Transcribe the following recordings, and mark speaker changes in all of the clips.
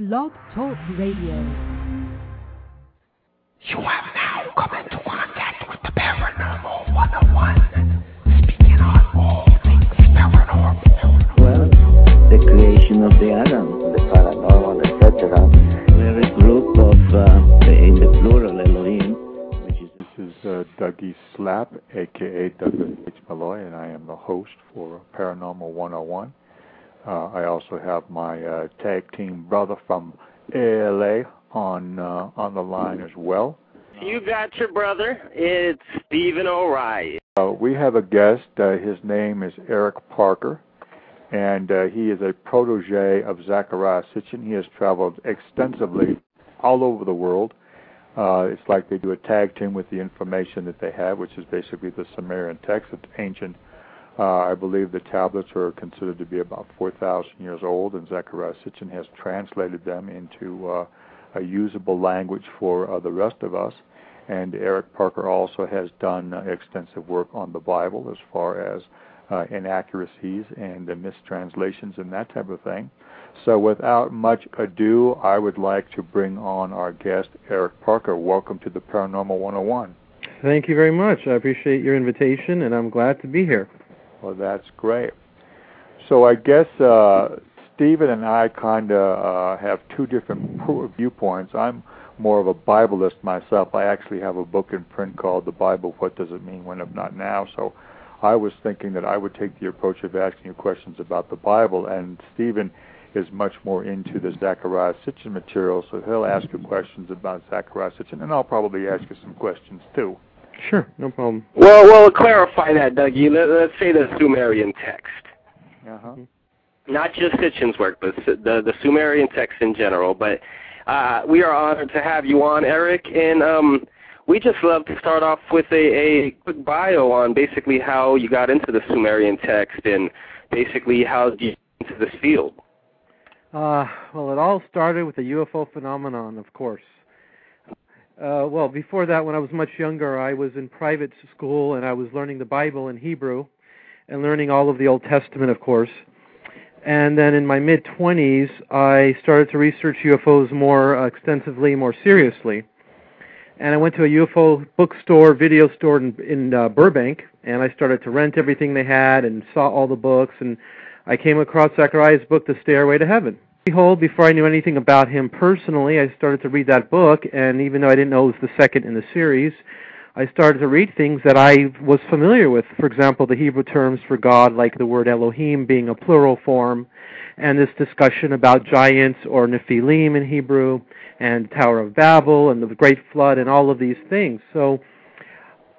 Speaker 1: Blog Talk Radio.
Speaker 2: You have now come into contact with the Paranormal 101, speaking on all things paranormal.
Speaker 3: Well, the creation of the atom, the paranormal, etc. We're a group of, in the plural, Elohim, which is...
Speaker 4: This is Dougie Slap, a.k.a. Douglas H. Malloy, and I am the host for Paranormal 101. I also have my tag team brother from LA on the line as well.
Speaker 5: You got your brother. It's Stephen O'Reilly.
Speaker 4: We have a guest. His name is Erik Parker, and he is a protege of Zecharia Sitchin. He has traveled extensively all over the world. It's like they do a tag team with the information that they have, which is basically the Sumerian text. It's ancient. I believe the tablets are considered to be about 4,000 years old, and Zecharia Sitchin has translated them into a usable language for the rest of us. And Erik Parker also has done extensive work on the Bible as far as inaccuracies and mistranslations and that type of thing. So without much ado, I would like to bring on our guest, Erik Parker. Welcome to the Paranormal 101.
Speaker 6: Thank you very much. I appreciate your invitation, and I'm glad to be here.
Speaker 4: Well, that's great. So I guess Stephen and I kind of have two different viewpoints. I'm more of a Bibleist myself. I actually have a book in print called The Bible, What Does It Mean When If Not Now? So I was thinking that I would take the approach of asking you questions about the Bible, and Stephen is much more into the Zecharia Sitchin material, so he'll ask you questions about Zecharia Sitchin, and I'll probably ask you some questions too.
Speaker 6: Sure, no problem.
Speaker 5: Well, clarify that, Dougie. Let's say the Sumerian text.
Speaker 4: Uh-huh.
Speaker 5: Not just Sitchin's work, but the Sumerian text in general. But we are honored to have you on, Erik, and we just love to start off with a quick bio on basically how you got into the Sumerian text and basically how you got into this field.
Speaker 6: Well, it all started with the UFO phenomenon, of course. Well, before that, when I was much younger, I was in private school, and I was learning the Bible in Hebrew and learning all of the Old Testament, of course. And then in my mid-20s, I started to research UFOs more extensively, more seriously. And I went to a UFO bookstore, video store in Burbank, and I started to rent everything they had and saw all the books, and I came across Zechariah's book, The Stairway to Heaven. Behold, before I knew anything about him personally, I started to read that book, and even though I didn't know it was the second in the series, I started to read things that I was familiar with. For example, the Hebrew terms for God, like the word Elohim being a plural form, and this discussion about giants or Nephilim in Hebrew, and Tower of Babel, and the Great Flood, and all of these things. So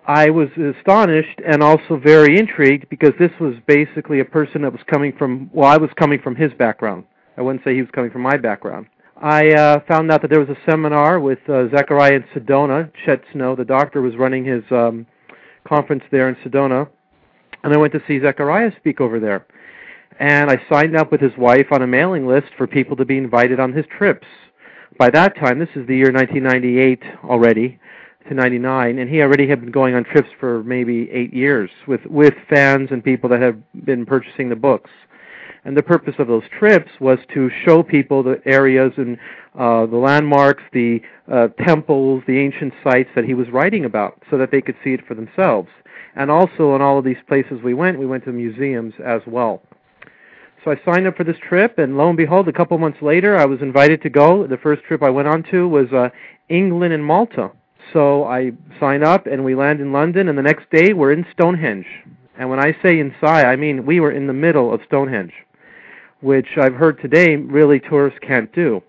Speaker 6: I was astonished and also very intrigued, because this was basically a person that was coming from, well, I was coming from his background. I wouldn't say he was coming from my background. I found out that there was a seminar with Zechariah in Sedona. Chet Snow, the doctor, was running his conference there in Sedona, and I went to see Zechariah speak over there. And I signed up with his wife on a mailing list for people to be invited on his trips. By that time, this is the year 1998 already, to 99, and he already had been going on trips for maybe 8 years with fans and people that have been purchasing the books. And the purpose of those trips was to show people the areas and the landmarks, the temples, the ancient sites that he was writing about, so that they could see it for themselves. And also in all of these places we went to museums as well. So I signed up for this trip, and lo and behold, a couple months later, I was invited to go. The first trip I went on to was England and Malta. So I signed up, and we landed in London, and the next day we're in Stonehenge. And when I say inside, I mean we were in the middle of Stonehenge, which I've heard today really tourists can't do.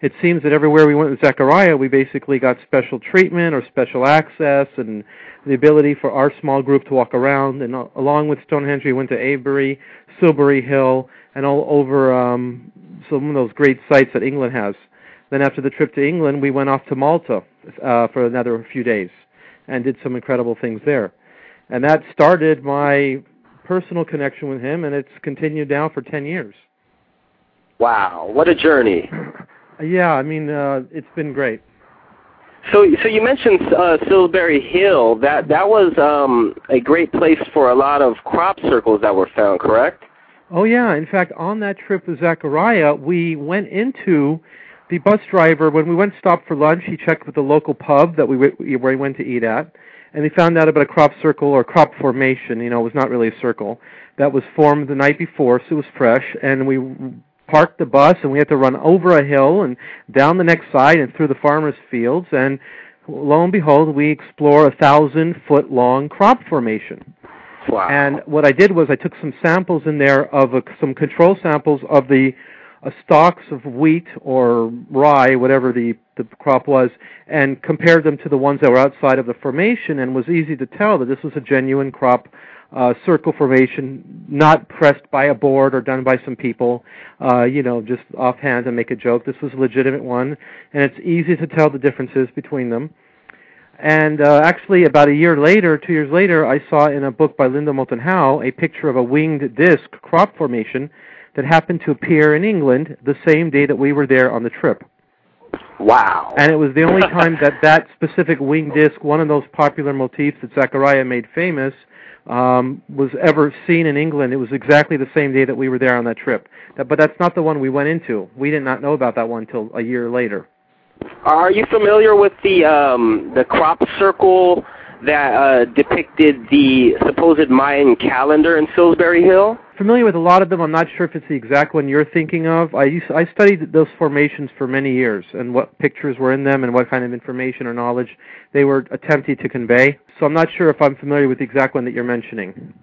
Speaker 6: It seems that everywhere we went with Zechariah, we basically got special treatment or special access and the ability for our small group to walk around. And along with Stonehenge, we went to Avebury, Silbury Hill, and all over some of those great sites that England has. Then after the trip to England, we went off to Malta for another few days and did some incredible things there. And that started my personal connection with him, and it's continued now for 10 years.
Speaker 5: Wow, what a journey.
Speaker 6: Yeah, I mean, it's been great.
Speaker 5: So you mentioned Silbury Hill. That was a great place for a lot of crop circles that were found, correct?
Speaker 6: Oh, yeah. In fact, on that trip with Zechariah, we went into the bus driver. When we went to stop for lunch, he checked with the local pub that where we went to eat at, and they found out about a crop circle or crop formation. You know, it was not really a circle that was formed the night before, so it was fresh, and we parked the bus, and we had to run over a hill and down the next side and through the farmers' fields, and lo and behold, we explore a 1,000-foot-long crop formation.
Speaker 5: Wow.
Speaker 6: And what I did was I took some samples in there of some control samples of the stalks of wheat or rye, whatever the crop was, and compared them to the ones that were outside of the formation, and was easy to tell that this was a genuine crop circle formation, not pressed by a board or done by some people, just offhand to make a joke. This was a legitimate one, and it's easy to tell the differences between them. And actually, about 2 years later, I saw in a book by Linda Moulton Howe a picture of a winged disc crop formation that happened to appear in England the same day that we were there on the trip.
Speaker 5: Wow.
Speaker 6: And it was the only time that specific winged disc, one of those popular motifs that Zechariah made famous, was ever seen in England. It was exactly the same day that we were there on that trip. But that's not the one we went into. We did not know about that one until 1 year later.
Speaker 5: Are you familiar with the crop circle that depicted the supposed Mayan calendar in Salisbury Hill?
Speaker 6: Familiar with a lot of them. I'm not sure if it's the exact one you're thinking of. I studied those formations for many years and what pictures were in them and what kind of information or knowledge they were attempting to convey. So I'm not sure if I'm familiar with the exact one that you're mentioning.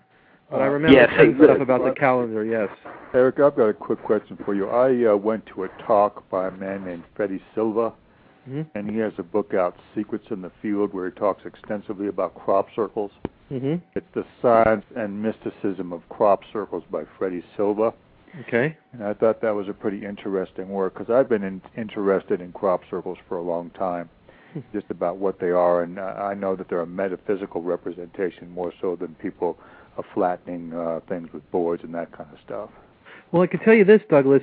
Speaker 6: But I remember stuff about the calendar, yes.
Speaker 4: Eric, I've got a quick question for you. I went to a talk by a man named Freddie Silva, and he has a book out, Secrets in the Field, where he talks extensively about crop circles. It's The Science and Mysticism of Crop Circles by Freddie Silva.
Speaker 6: Okay.
Speaker 4: And I thought that was a pretty interesting work, because I've been interested in crop circles for a long time, just about what they are, and I know that they're a metaphysical representation more so than people flattening things with boards and that kind of stuff.
Speaker 6: Well, I can tell you this, Douglas.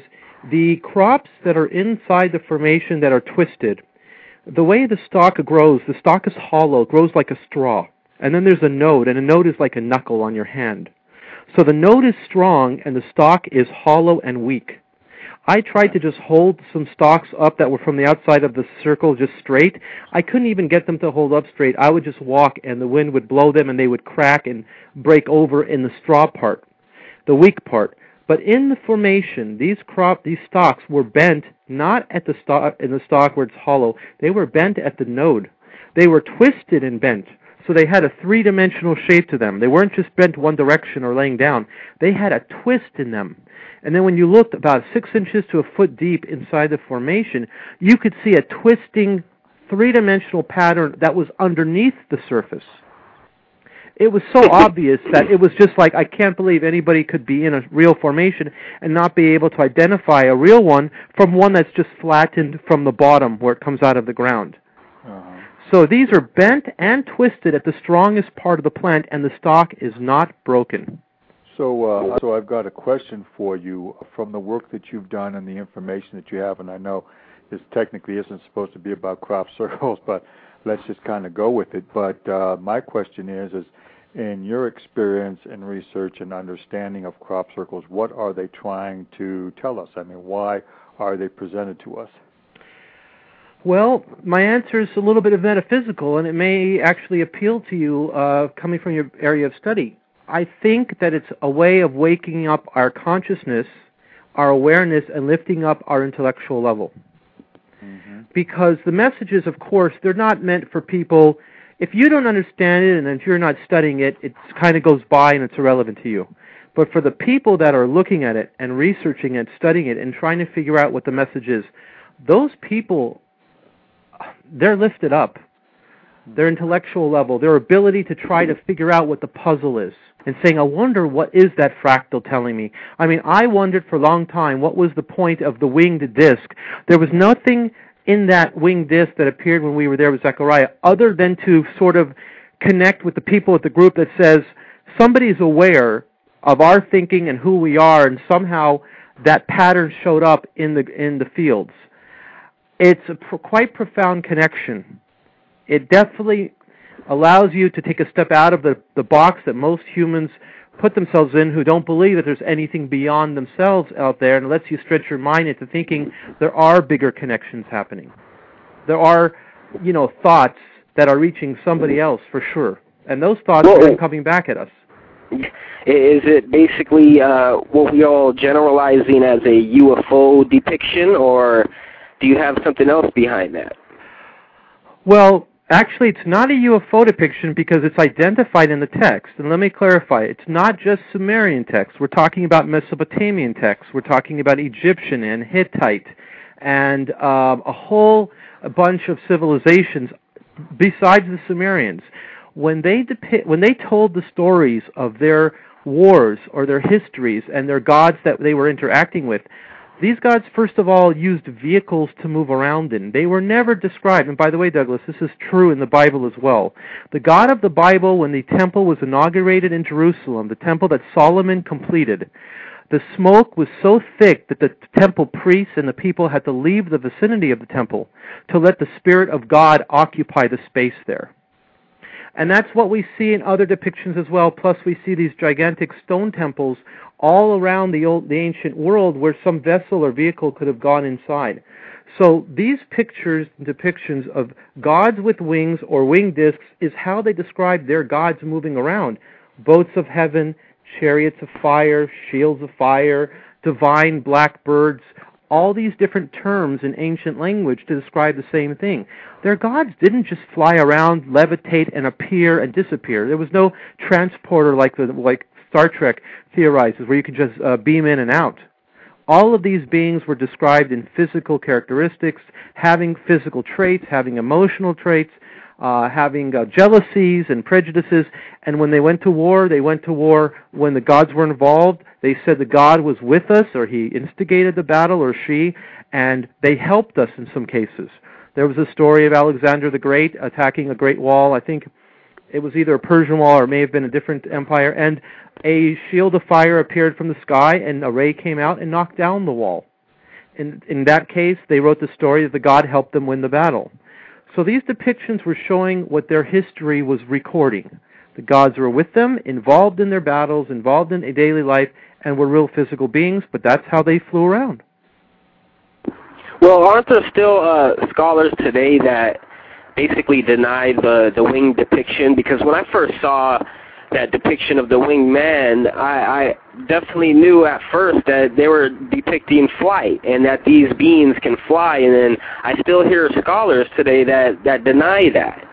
Speaker 6: The crops that are inside the formation that are twisted, the way the stalk grows, the stalk is hollow, grows like a straw. And then there's a node, and a node is like a knuckle on your hand. So the node is strong, and the stalk is hollow and weak. I tried to just hold some stalks up that were from the outside of the circle just straight. I couldn't even get them to hold up straight. I would just walk, and the wind would blow them, and they would crack and break over in the straw part, the weak part. But in the formation, these stalks were bent not at the stalk where it's hollow. They were bent at the node. They were twisted and bent. So they had a three-dimensional shape to them. They weren't just bent one direction or laying down. They had a twist in them. And then when you looked about 6 inches to a foot deep inside the formation, you could see a twisting three-dimensional pattern that was underneath the surface. It was so obvious that it was just like, I can't believe anybody could be in a real formation and not be able to identify a real one from one that's just flattened from the bottom where it comes out of the ground. So these are bent and twisted at the strongest part of the plant, and the stalk is not broken.
Speaker 4: So I've got a question for you from the work that you've done and the information that you have, and I know this technically isn't supposed to be about crop circles, but let's just kind of go with it. But my question is in your experience and research and understanding of crop circles, what are they trying to tell us? I mean, why are they presented to us?
Speaker 6: Well, my answer is a little bit of metaphysical, and it may actually appeal to you coming from your area of study. I think that it's a way of waking up our consciousness, our awareness, and lifting up our intellectual level. Because the messages, of course, they're not meant for people. If you don't understand it and if you're not studying it, it kind of goes by and it's irrelevant to you. But for the people that are looking at it and researching it, studying it, and trying to figure out what the message is, those people, they're lifted up. Their intellectual level, their ability to try to figure out what the puzzle is, and saying, I wonder what is that fractal telling me? I mean, I wondered for a long time what was the point of the winged disc. There was nothing in that winged disc that appeared when we were there with Zechariah other than to sort of connect with the people at the group that says somebody's aware of our thinking and who we are, and somehow that pattern showed up in the fields. It's a quite profound connection. It definitely allows you to take a step out of the box that most humans put themselves in, who don't believe that there's anything beyond themselves out there, and it lets you stretch your mind into thinking there are bigger connections happening. There are, thoughts that are reaching somebody else for sure. And those thoughts are coming back at us.
Speaker 5: Is it basically what we all generalizing as a UFO depiction, or do you have something else behind that?
Speaker 6: Well, actually, it's not a UFO depiction because it's identified in the text. And let me clarify, it's not just Sumerian text. We're talking about Mesopotamian text. We're talking about Egyptian and Hittite and a whole bunch of civilizations besides the Sumerians. When they told the stories of their wars or their histories and their gods that they were interacting with, these gods, first of all, used vehicles to move around in. They were never described. And by the way, Douglas, this is true in the Bible as well. The God of the Bible, when the temple was inaugurated in Jerusalem, the temple that Solomon completed, the smoke was so thick that the temple priests and the people had to leave the vicinity of the temple to let the Spirit of God occupy the space there. And that's what we see in other depictions as well. Plus, we see these gigantic stone temples all around the ancient world where some vessel or vehicle could have gone inside. So these pictures and depictions of gods with wings or winged discs is how they describe their gods moving around. Boats of heaven, chariots of fire, shields of fire, divine black birds, all these different terms in ancient language to describe the same thing. Their gods didn't just fly around, levitate, and appear and disappear. There was no transporter like Star Trek theorizes, where you could just beam in and out. All of these beings were described in physical characteristics, having physical traits, having emotional traits, having jealousies and prejudices. And when they went to war, when the gods were involved. They said the god was with us, or he instigated the battle, or she, and they helped us in some cases. There was a story of Alexander the Great attacking a great wall. I think it was either a Persian wall or it may have been a different empire, and a shield of fire appeared from the sky, and a ray came out and knocked down the wall. In that case, they wrote the story that the god helped them win the battle. So these depictions were showing what their history was recording. The gods were with them, involved in their battles, involved in a daily life, and were real physical beings, but that's how they flew around.
Speaker 5: Well, aren't there still scholars today that basically deny the winged depiction? Because when I first saw that depiction of the winged man, I definitely knew at first that they were depicting flight and that these beings can fly, and then I still hear scholars today that deny that.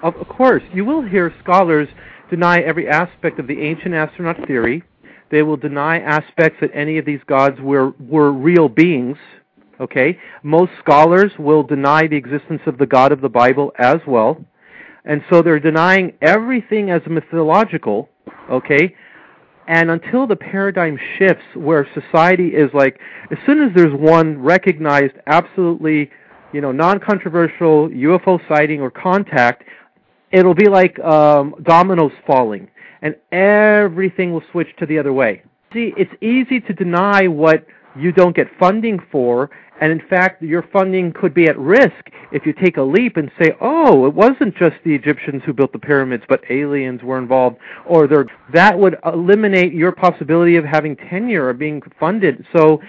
Speaker 6: Of course, you will hear scholars deny every aspect of the ancient astronaut theory. They will deny aspects that any of these gods were real beings. Okay? Most scholars will deny the existence of the God of the Bible as well. And so they're denying everything as mythological, okay? And until the paradigm shifts where society is like, as soon as there's one recognized, absolutely, non-controversial UFO sighting or contact, it'll be like dominoes falling, and everything will switch to the other way. See, it's easy to deny what you don't get funding for, and in fact, your funding could be at risk if you take a leap and say, oh, it wasn't just the Egyptians who built the pyramids, but aliens were involved, or that would eliminate your possibility of having tenure or being funded. So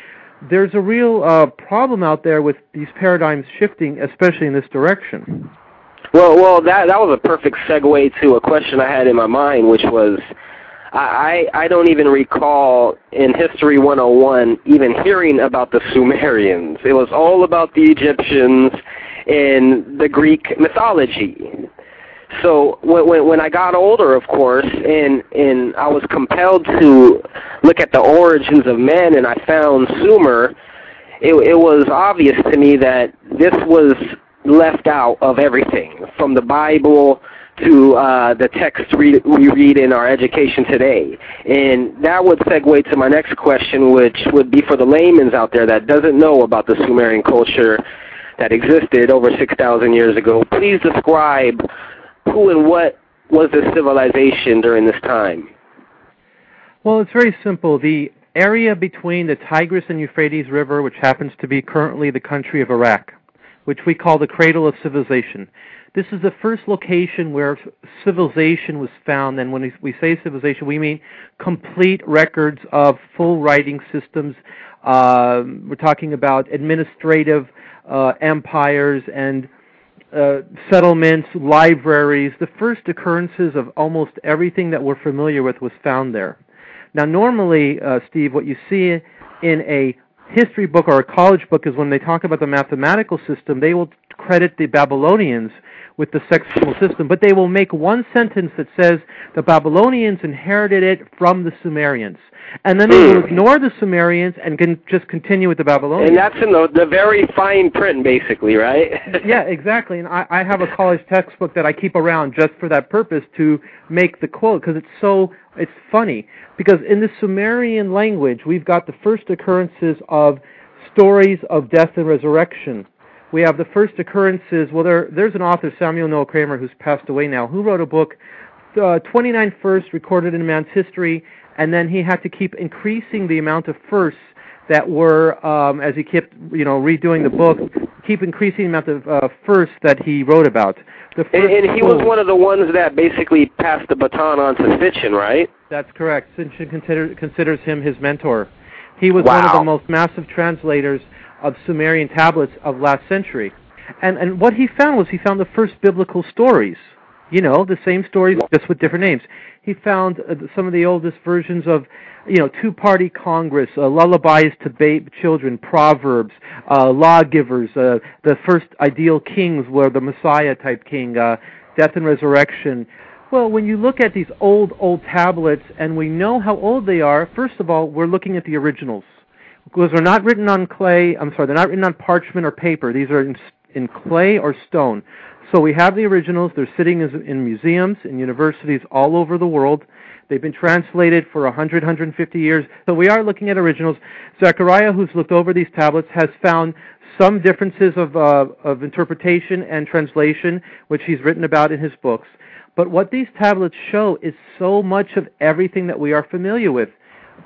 Speaker 6: there's a real problem out there with these paradigms shifting, especially in this direction.
Speaker 5: Well, that was a perfect segue to a question I had in my mind, which was, I don't even recall in History 101 even hearing about the Sumerians. It was all about the Egyptians and the Greek mythology. So when I got older, of course, and I was compelled to look at the origins of man, and I found Sumer, it was obvious to me that this was left out of everything, from the Bible to the text we read in our education today. And that would segue to my next question, which would be for the laymen out there that doesn't know about the Sumerian culture that existed over 6,000 years ago. Please describe who and what was this civilization during this time.
Speaker 6: Well, it's very simple. The area between the Tigris and Euphrates River, which happens to be currently the country of Iraq, which we call the cradle of civilization. This is the first location where civilization was found, and when we say civilization, we mean complete records of full writing systems. We're talking about administrative empires and settlements, libraries. The first occurrences of almost everything that we're familiar with was found there. Now, normally, Steve, what you see in a history book or a college book is when they talk about the mathematical system, they will credit the Babylonians with the sexational system, but they will make one sentence that says the Babylonians inherited it from the Sumerians. And then they will ignore the Sumerians and can just continue with the Babylonians.
Speaker 5: And that's in the very fine print, basically, right?
Speaker 6: Yeah, exactly. And I have a college textbook that I keep around just for that purpose to make the quote, because it's funny. Because in the Sumerian language, we've got the first occurrences of stories of death and resurrection. We have the first occurrences, well, there's an author, Samuel Noah Kramer, who's passed away now, who wrote a book, 29 firsts recorded in man's history, and then he had to keep increasing the amount of firsts that were, as he kept, redoing the book, keep increasing the amount of firsts that he wrote about.
Speaker 5: And he was one of the ones that basically passed the baton on to Sitchin, right?
Speaker 6: That's correct. Sitchin considers him his mentor. He was one of the most massive translators of Sumerian tablets of last century. And what he found the first biblical stories. The same stories, just with different names. He found some of the oldest versions of, two-party Congress, lullabies to children, proverbs, lawgivers. The first ideal kings were the Messiah-type king, death and resurrection. Well, when you look at these old tablets, and we know how old they are, first of all, we're looking at the originals. Because they're not written on they're not written on parchment or paper. These are in clay or stone. So we have the originals. They're sitting in museums, in universities all over the world. They've been translated for 100, 150 years. So we are looking at originals. Zechariah, who's looked over these tablets, has found some differences of interpretation and translation, which he's written about in his books. But what these tablets show is so much of everything that we are familiar with.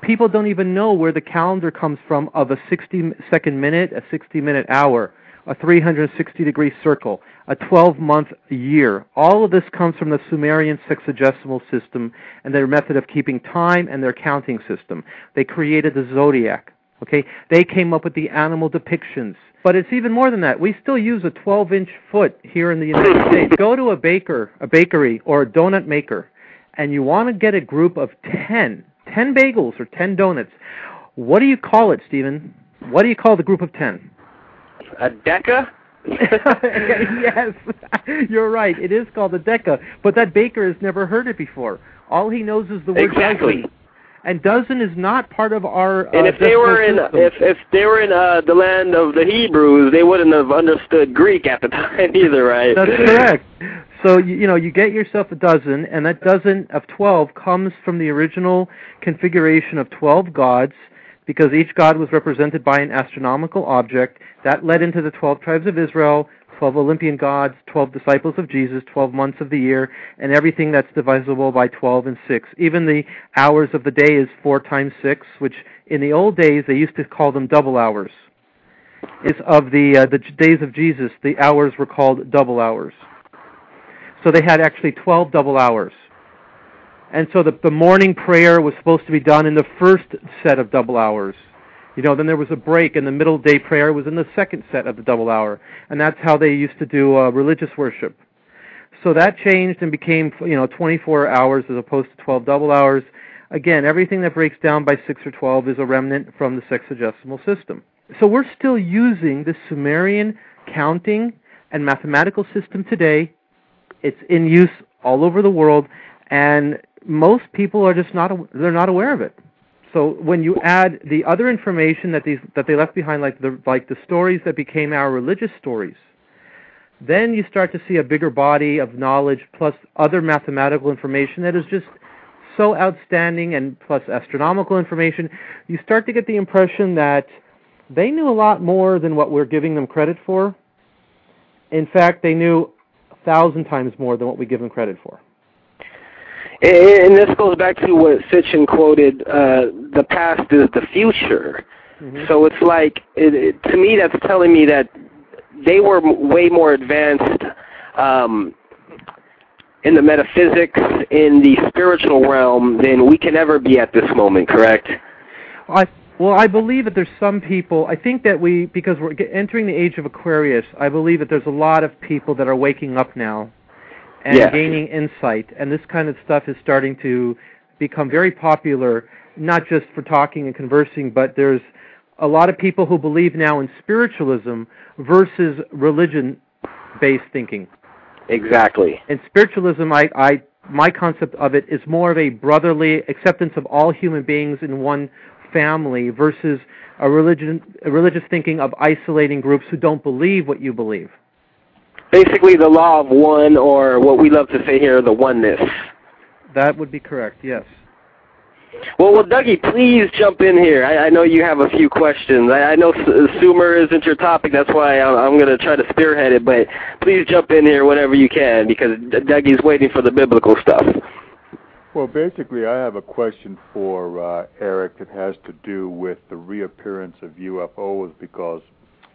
Speaker 6: People don't even know where the calendar comes from of a 60-second minute, a 60-minute hour, a 360-degree circle, a 12-month year. All of this comes from the Sumerian sexagesimal system and their method of keeping time and their counting system. They created the zodiac. Okay, they came up with the animal depictions. But it's even more than that. We still use a 12-inch foot here in the United States. Go to a bakery, or a donut maker, and you want to get a group of 10 bagels or 10 donuts. What do you call it, Stephen? What do you call the group of 10?
Speaker 5: A deca?
Speaker 6: Yes, you're right. It is called a deca, but that baker has never heard it before. All he knows is the word dozen. And dozen is not part of our.
Speaker 5: And if they were in the land of the Hebrews, they wouldn't have understood Greek at the time either, right?
Speaker 6: That's correct. So you get yourself a dozen, and that dozen of 12 comes from the original configuration of 12 gods, because each god was represented by an astronomical object. That led into the 12 tribes of Israel, 12 Olympian gods, 12 disciples of Jesus, 12 months of the year, and everything that's divisible by 12 and 6. Even the hours of the day is 4 times 6, which in the old days they used to call them double hours. It's of the days of Jesus, the hours were called double hours. So they had actually 12 double hours. And so the morning prayer was supposed to be done in the first set of double hours. Then there was a break, and the middle day prayer was in the second set of the double hour. And that's how they used to do religious worship. So that changed and became 24 hours as opposed to 12 double hours. Again, everything that breaks down by 6 or 12 is a remnant from the sexagesimal system. So we're still using the Sumerian counting and mathematical system today. It's in use all over the world, and most people are just not aware of it. So when you add the other information that they left behind, like the stories that became our religious stories, then you start to see a bigger body of knowledge plus other mathematical information that is just so outstanding, and plus astronomical information. You start to get the impression that they knew a lot more than what we're giving them credit for. In fact, they knew 1,000 times more than what we give them credit for.
Speaker 5: And this goes back to what Sitchin quoted, the past is the future. Mm-hmm. So it's like, to me, that's telling me that they were way more advanced in the metaphysics, in the spiritual realm, than we can ever be at this moment, correct?
Speaker 6: Well, I believe that there's some people, I think that because we're entering the age of Aquarius, I believe that there's a lot of people that are waking up now and gaining insight, and this kind of stuff is starting to become very popular, not just for talking and conversing, but there's a lot of people who believe now in spiritualism versus religion-based thinking.
Speaker 5: Exactly.
Speaker 6: In spiritualism, my concept of it is more of a brotherly acceptance of all human beings in one family versus a religious thinking of isolating groups who don't believe what you believe.
Speaker 5: Basically the law of one, or what we love to say here, the oneness.
Speaker 6: That would be correct, yes.
Speaker 5: Well, Dougie, please jump in here. I know you have a few questions. I know Sumer isn't your topic. That's why I'm going to try to spearhead it. But please jump in here whenever you can, because Dougie's waiting for the biblical stuff.
Speaker 4: Well, basically, I have a question for Erik that has to do with the reappearance of UFOs, because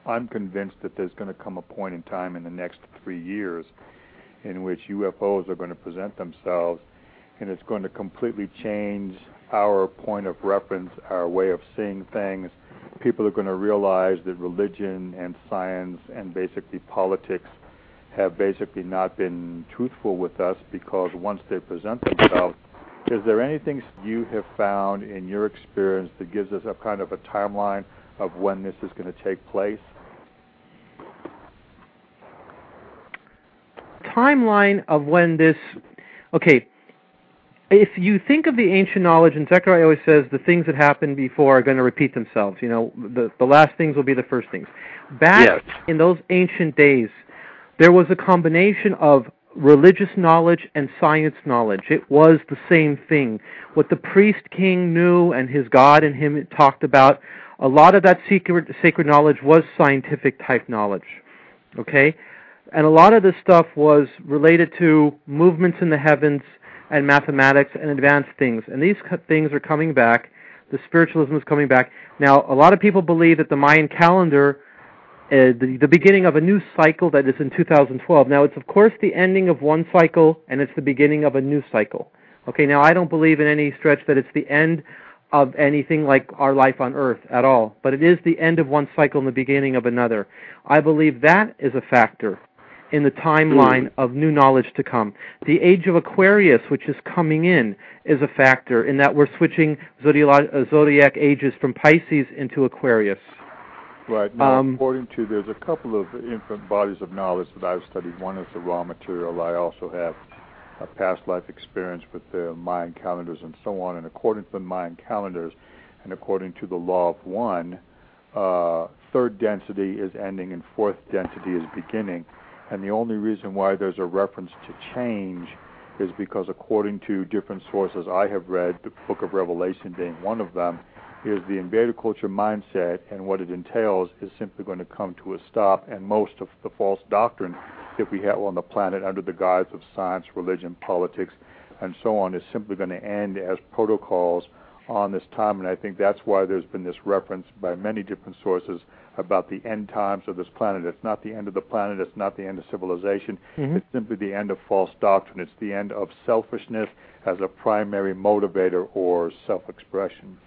Speaker 4: I'm convinced that there's going to come a point in time in the next 3 years in which UFOs are going to present themselves, and it's going to completely change our point of reference, our way of seeing things. People are going to realize that religion and science and basically politics have basically not been truthful with us, because once they present themselves, is there anything you have found in your experience that gives us a kind of a timeline of when this is going to take place?
Speaker 6: Timeline of when this... Okay. If you think of the ancient knowledge, and Zechariah always says the things that happened before are going to repeat themselves. You know, the last things will be the first things. Back in those ancient days, there was a combination of religious knowledge and science knowledge. It was the same thing. What the priest king knew and his God and him talked about, a lot of that sacred knowledge was scientific type knowledge. Okay? And a lot of this stuff was related to movements in the heavens and mathematics and advanced things. And these things are coming back. The spiritualism is coming back. Now, a lot of people believe that the Mayan calendar is the beginning of a new cycle that is in 2012. Now, it's of course the ending of one cycle, and it's the beginning of a new cycle. Okay, now I don't believe in any stretch that it's the end of anything like our life on Earth at all. But it is the end of one cycle and the beginning of another. I believe that is a factor in the timeline of new knowledge to come. The age of Aquarius, which is coming in, is a factor in that we're switching zodiac ages from Pisces into Aquarius.
Speaker 4: Right. Now, according to, there's a couple of infant bodies of knowledge that I've studied. One is the raw material. I also have a past life experience with the Mayan calendars and so on. And according to the Mayan calendars, and according to the law of one, third density is ending and fourth density is beginning. And the only reason why there's a reference to change is because according to different sources I have read, the Book of Revelation being one of them, is the invader culture mindset, and what it entails is simply going to come to a stop, and most of the false doctrine that we have on the planet under the guise of science, religion, politics, and so on is simply going to end as protocols on this time. And I think that's why there's been this reference by many different sources about the end times of this planet. It's not the end of the planet. It's not the end of civilization. It's simply the end of false doctrine. It's the end of selfishness as a primary motivator or self-expression.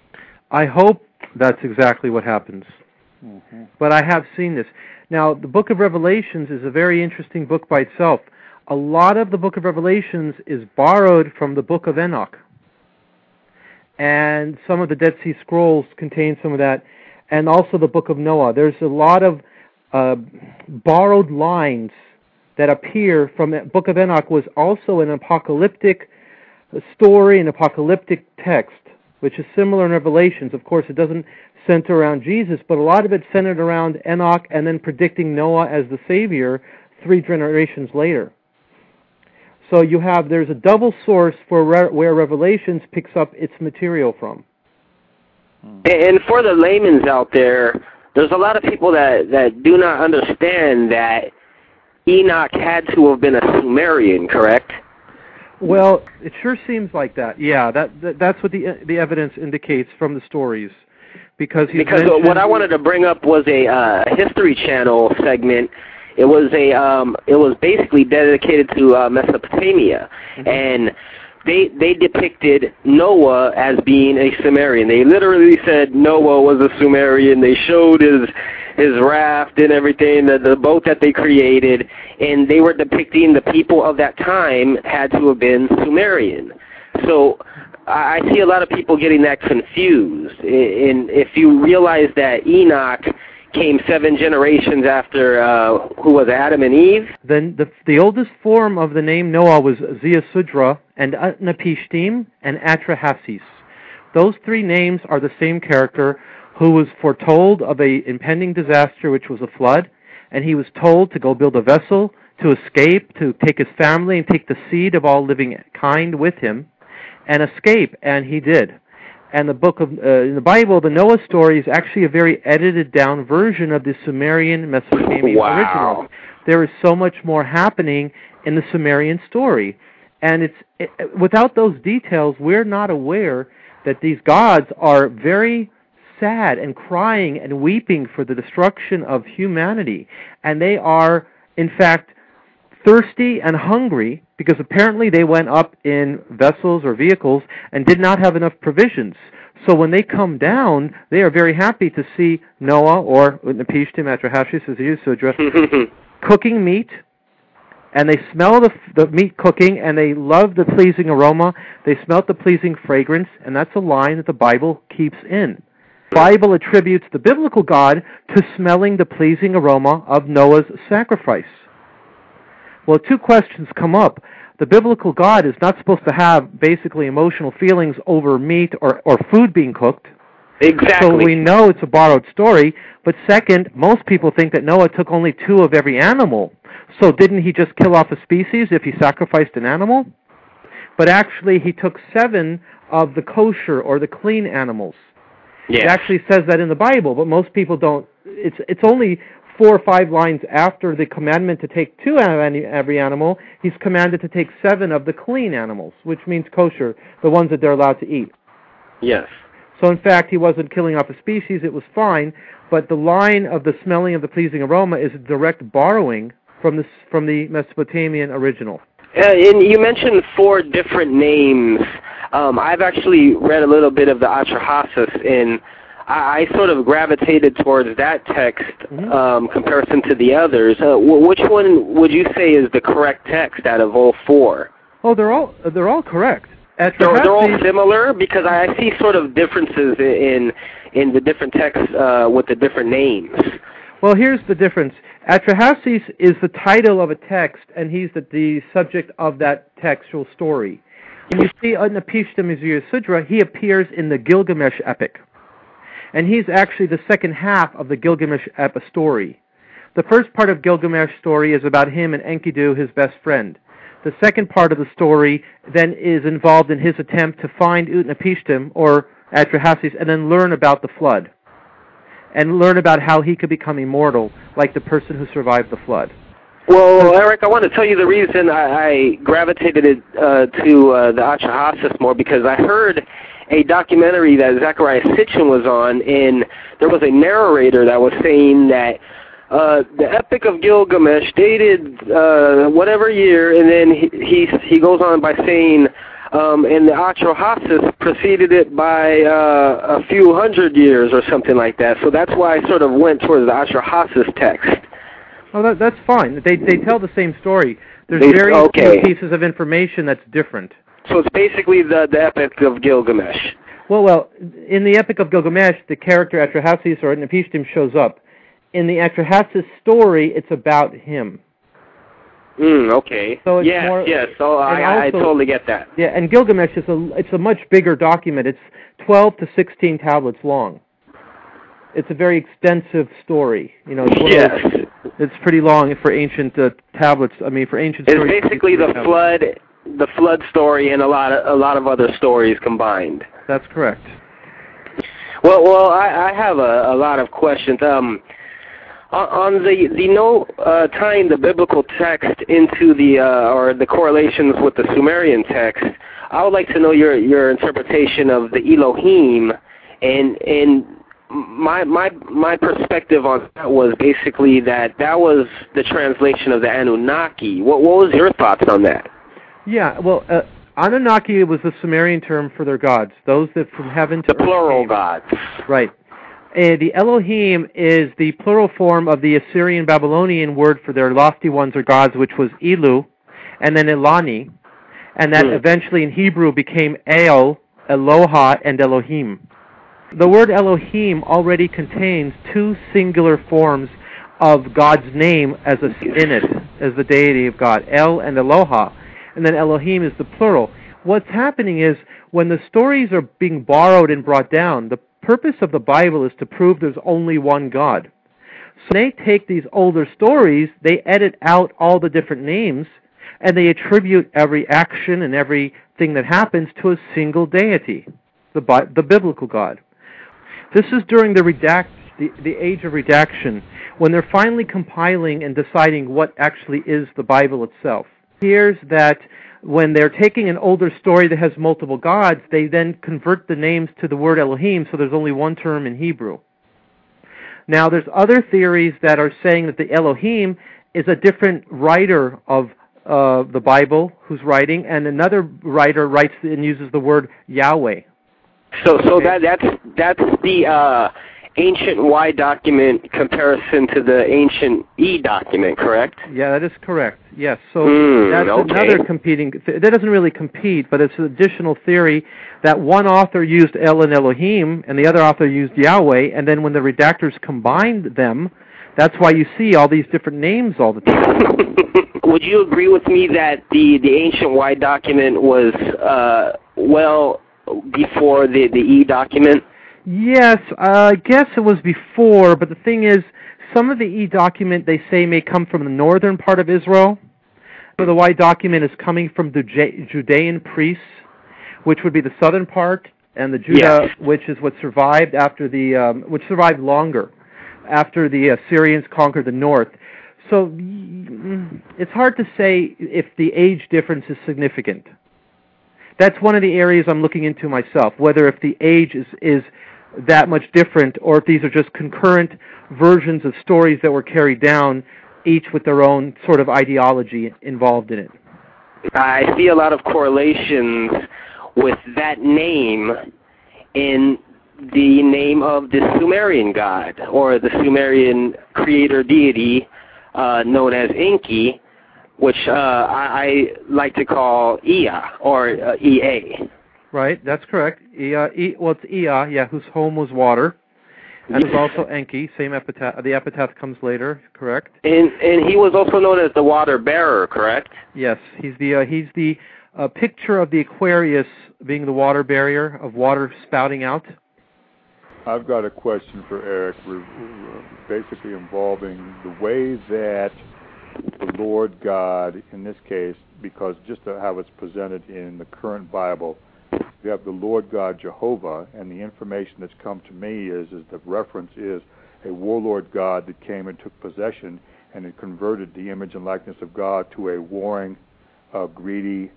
Speaker 6: I hope that's exactly what happens. But I have seen this. Now, the Book of Revelations is a very interesting book by itself. A lot of the Book of Revelations is borrowed from the Book of Enoch. And some of the Dead Sea Scrolls contain some of that. And also the Book of Noah. There's a lot of borrowed lines that appear from the Book of Enoch. Was also an apocalyptic story, an apocalyptic text, which is similar in Revelations. Of course, it doesn't center around Jesus, but a lot of it centered around Enoch and then predicting Noah as the Savior 3 generations later. So there's a double source for where Revelations picks up its material from.
Speaker 5: And for the laymen out there, there's a lot of people that do not understand that Enoch had to have been a Sumerian, correct?
Speaker 6: Well, it sure seems like that. Yeah, that's what the evidence indicates from the stories. Because what
Speaker 5: I wanted to bring up was a History Channel segment, It was basically dedicated to Mesopotamia, and they depicted Noah as being a Sumerian. They literally said Noah was a Sumerian. They showed his raft and everything, the boat that they created, and they were depicting the people of that time had to have been Sumerian. So I see a lot of people getting that confused. And if you realize that Enoch came 7 generations after, who was Adam and Eve?
Speaker 6: Then the oldest form of the name Noah was Ziusudra and Utnapishtim and Atrahasis. Those 3 names are the same character who was foretold of a impending disaster, which was a flood, and he was told to go build a vessel to escape, to take his family and take the seed of all living kind with him, and escape, and he did. And the book of in the Bible, the Noah story is actually a very edited down version of the Sumerian Mesopotamian original. There is so much more happening in the Sumerian story, and without those details, we're not aware that these gods are very sad and crying and weeping for the destruction of humanity, and they are, in fact, thirsty and hungry because apparently they went up in vessels or vehicles and did not have enough provisions. So when they come down, they are very happy to see Noah or Utnapishtim, Atrahasis, Ziusudra cooking meat, and they smell the meat cooking, and they love the pleasing aroma. They smelt the pleasing fragrance, and that's a line that the Bible keeps in. The Bible attributes the biblical God to smelling the pleasing aroma of Noah's sacrifice. Well, 2 questions come up. The biblical God is not supposed to have basically emotional feelings over meat or food being cooked.
Speaker 5: Exactly.
Speaker 6: So we know it's a borrowed story. But second, most people think that Noah took only 2 of every animal. So didn't he just kill off a species if he sacrificed an animal? But actually he took 7 of the kosher or the clean animals.
Speaker 5: Yes.
Speaker 6: It actually says that in the Bible, but most people don't. It's only 4 or 5 lines after the commandment to take 2 out of every animal. He's commanded to take 7 of the clean animals, which means kosher, the ones that they're allowed to eat.
Speaker 5: Yes.
Speaker 6: So in fact, he wasn't killing off a species, it was fine, but the line of the smelling of the pleasing aroma is a direct borrowing from the Mesopotamian original.
Speaker 5: And you mentioned 4 different names. I've actually read a little bit of the Atrahasis, and I sort of gravitated towards that text comparison to the others. Which one would you say is the correct text out of all 4?
Speaker 6: Oh, they're all correct.
Speaker 5: They're all similar, because I see sort of differences in the different texts with the different names.
Speaker 6: Well, here's the difference. Atrahasis is the title of a text, and he's the subject of that textual story. When you see Utnapishtim Ziusudra, he appears in the Gilgamesh epic. And he's actually the second half of the Gilgamesh epic story. The first part of Gilgamesh story is about him and Enkidu, his best friend. The second part of the story then is involved in his attempt to find Utnapishtim, or Atrahasis, and then learn about the flood. And learn about how he could become immortal, like the person who survived the flood.
Speaker 5: Well, Eric, I want to tell you the reason I gravitated to the Atrahasis more, because I heard a documentary that Zecharia Sitchin was on, and there was a narrator that was saying that the Epic of Gilgamesh dated whatever year, and then he goes on by saying, and the Atrahasis preceded it by a few hundred years or something like that. So that's why I sort of went towards the Atrahasis text.
Speaker 6: Oh, that's fine. They tell the same story. There's very few pieces of information that's different.
Speaker 5: So it's basically the Epic of Gilgamesh.
Speaker 6: Well, in the Epic of Gilgamesh, the character Atrahasis or Utnapishtim shows up. In the Atrahasis story, it's about him.
Speaker 5: Okay.
Speaker 6: So it's more,
Speaker 5: yes. So I totally get that.
Speaker 6: Yeah, and Gilgamesh it's a much bigger document. It's 12 to 16 tablets long. It's a very extensive story. You know, it's pretty long for ancient tablets. I mean, for ancient stories.
Speaker 5: It's basically the flood story and a lot of other stories combined.
Speaker 6: That's correct.
Speaker 5: Well, I have a lot of questions. On the tying the biblical text into the correlations with the Sumerian text, I would like to know your interpretation of the Elohim, and my perspective on that was basically that was the translation of the Anunnaki. What was your thoughts on that?
Speaker 6: Yeah, well, Anunnaki was the Sumerian term for their gods, those that from heaven to
Speaker 5: the plural gods.
Speaker 6: Right. The Elohim is the plural form of the Assyrian Babylonian word for their lofty ones or gods, which was Elu, and then Elani, and that eventually in Hebrew became El, Eloha, and Elohim. The word Elohim already contains two singular forms of God's name in it, as the deity of God, El and Eloha, and then Elohim is the plural. What's happening is when the stories are being borrowed and brought down, the purpose of the Bible is to prove there's only one God. So they take these older stories, they edit out all the different names, and they attribute every action and everything that happens to a single deity, the biblical God. This is during the age of redaction, when they're finally compiling and deciding what actually is the Bible itself. Here's that when they're taking an older story that has multiple gods, they then convert the names to the word Elohim, so there's only one term in Hebrew. Now, there's other theories that are saying that the Elohim is a different writer of the Bible who's writing, and another writer writes and uses the word Yahweh.
Speaker 5: So that's the ancient Y document comparison to the ancient E document, correct?
Speaker 6: Yeah, that is correct. Yes. So that's another competing. That doesn't really compete, but it's an additional theory that one author used El and Elohim, and the other author used Yahweh, and then when the redactors combined them, that's why you see all these different names all the time.
Speaker 5: Would you agree with me that the ancient Y document was well before the E document?
Speaker 6: Yes, I guess it was before, but the thing is, some of the E document, they say, may come from the northern part of Israel. So the Y document is coming from the Judean priests, which would be the southern part, and the Judah, which is what survived after which survived longer after the Assyrians conquered the north. So it's hard to say if the age difference is significant. That's one of the areas I'm looking into myself, whether if the age is that much different, or if these are just concurrent versions of stories that were carried down, each with their own sort of ideology involved in it.
Speaker 5: I see a lot of correlations with that name in the name of the Sumerian god, or the Sumerian creator deity known as Enki, which I like to call Ea, or Ea.
Speaker 6: Right, that's correct. It's Ea, whose home was water. And there's also Enki, same epitaph. The epitaph comes later, correct?
Speaker 5: And he was also known as the water bearer, correct?
Speaker 6: Yes, he's the picture of the Aquarius being the water barrier, of water spouting out.
Speaker 4: I've got a question for Erik, basically involving the way that the Lord God, in this case, because just how it's presented in the current Bible, you have the Lord God Jehovah, and the information that's come to me is the reference is a warlord God that came and took possession, and it converted the image and likeness of God to a warring, greedy,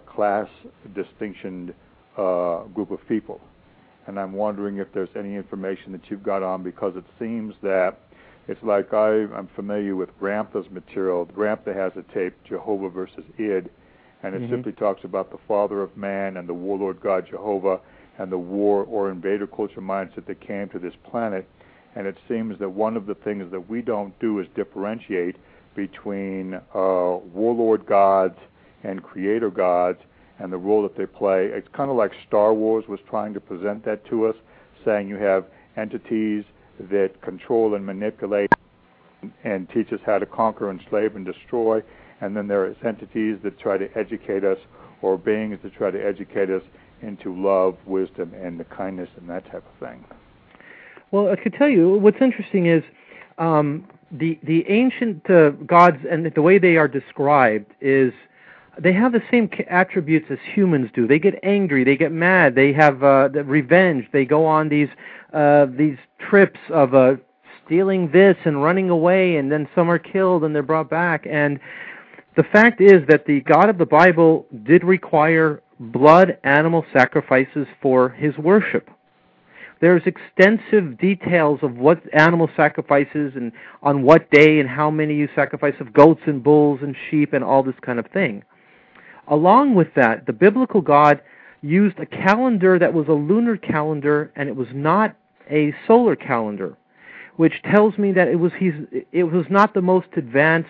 Speaker 4: class distinctioned group of people. And I'm wondering if there's any information that you've got on, because it seems that it's like I'm familiar with Ramtha's material. Ramtha has a tape, Jehovah versus Id, and it simply talks about the father of man and the warlord God Jehovah and the war or invader culture mindset that came to this planet. And it seems that one of the things that we don't do is differentiate between warlord gods and creator gods and the role that they play. It's kind of like Star Wars was trying to present that to us, saying you have entities that control and manipulate and teach us how to conquer, enslave, and destroy. And then there is entities that try to educate us, or beings that try to educate us into love, wisdom, and the kindness and that type of thing.
Speaker 6: Well, I could tell you, what's interesting is the ancient gods and the way they are described is they have the same attributes as humans do. They get angry, they get mad, they have the revenge, they go on these trips of stealing this and running away, and then some are killed and they're brought back. And the fact is that the God of the Bible did require blood animal sacrifices for his worship. There's extensive details of what animal sacrifices and on what day and how many you sacrifice of goats and bulls and sheep and all this kind of thing. Along with that, the biblical God used a calendar that was a lunar calendar, and it was not a solar calendar, which tells me that it was not the most advanced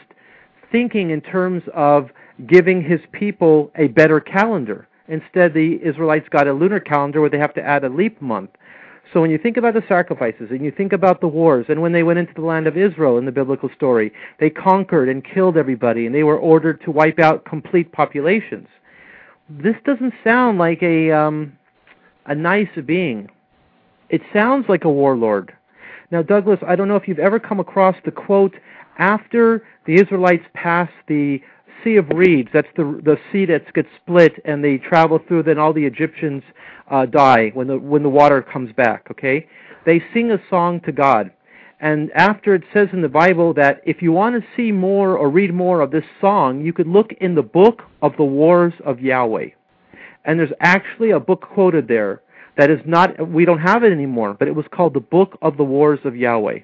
Speaker 6: thinking in terms of giving his people a better calendar. Instead, the Israelites got a lunar calendar where they have to add a leap month. So when you think about the sacrifices, and you think about the wars, and when they went into the land of Israel in the biblical story, they conquered and killed everybody, and they were ordered to wipe out complete populations. This doesn't sound like a nice being. It sounds like a warlord. Now, Douglas, I don't know if you've ever come across the quote, after the Israelites pass the Sea of Reeds, that's the sea that gets split, and they travel through, then all the Egyptians die when the water comes back, okay? They sing a song to God. And after it says in the Bible that if you want to see more or read more of this song, you could look in the book of the wars of Yahweh. And there's actually a book quoted there that is not, we don't have it anymore, but it was called the Book of the Wars of Yahweh.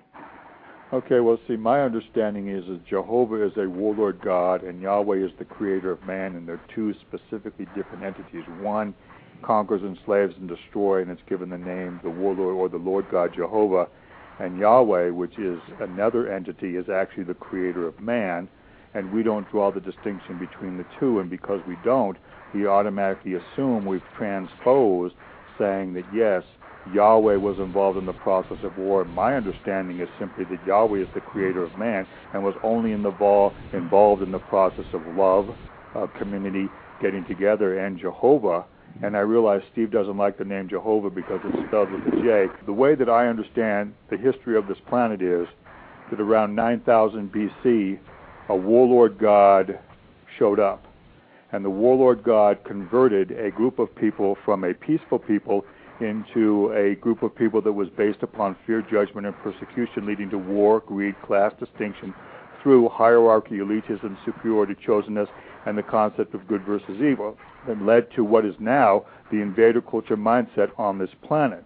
Speaker 4: Okay, well, see, my understanding is that Jehovah is a warlord God and Yahweh is the creator of man, and they're two specifically different entities. One conquers, enslaves, and destroys, and it's given the name the warlord or the Lord God Jehovah. And Yahweh, which is another entity, is actually the creator of man, and we don't draw the distinction between the two, and because we don't, we automatically assume we've transposed, saying that yes, Yahweh was involved in the process of war. My understanding is simply that Yahweh is the creator of man and was only involved in the process of love, community, getting together, and Jehovah. And I realize Steve doesn't like the name Jehovah because it's spelled with a J. The way that I understand the history of this planet is that around 9000 BC, a warlord god showed up. And the warlord god converted a group of people from a peaceful people into a group of people that was based upon fear, judgment, and persecution, leading to war, greed, class distinction, through hierarchy, elitism, superiority, chosenness, and the concept of good versus evil, that led to what is now the invader culture mindset on this planet.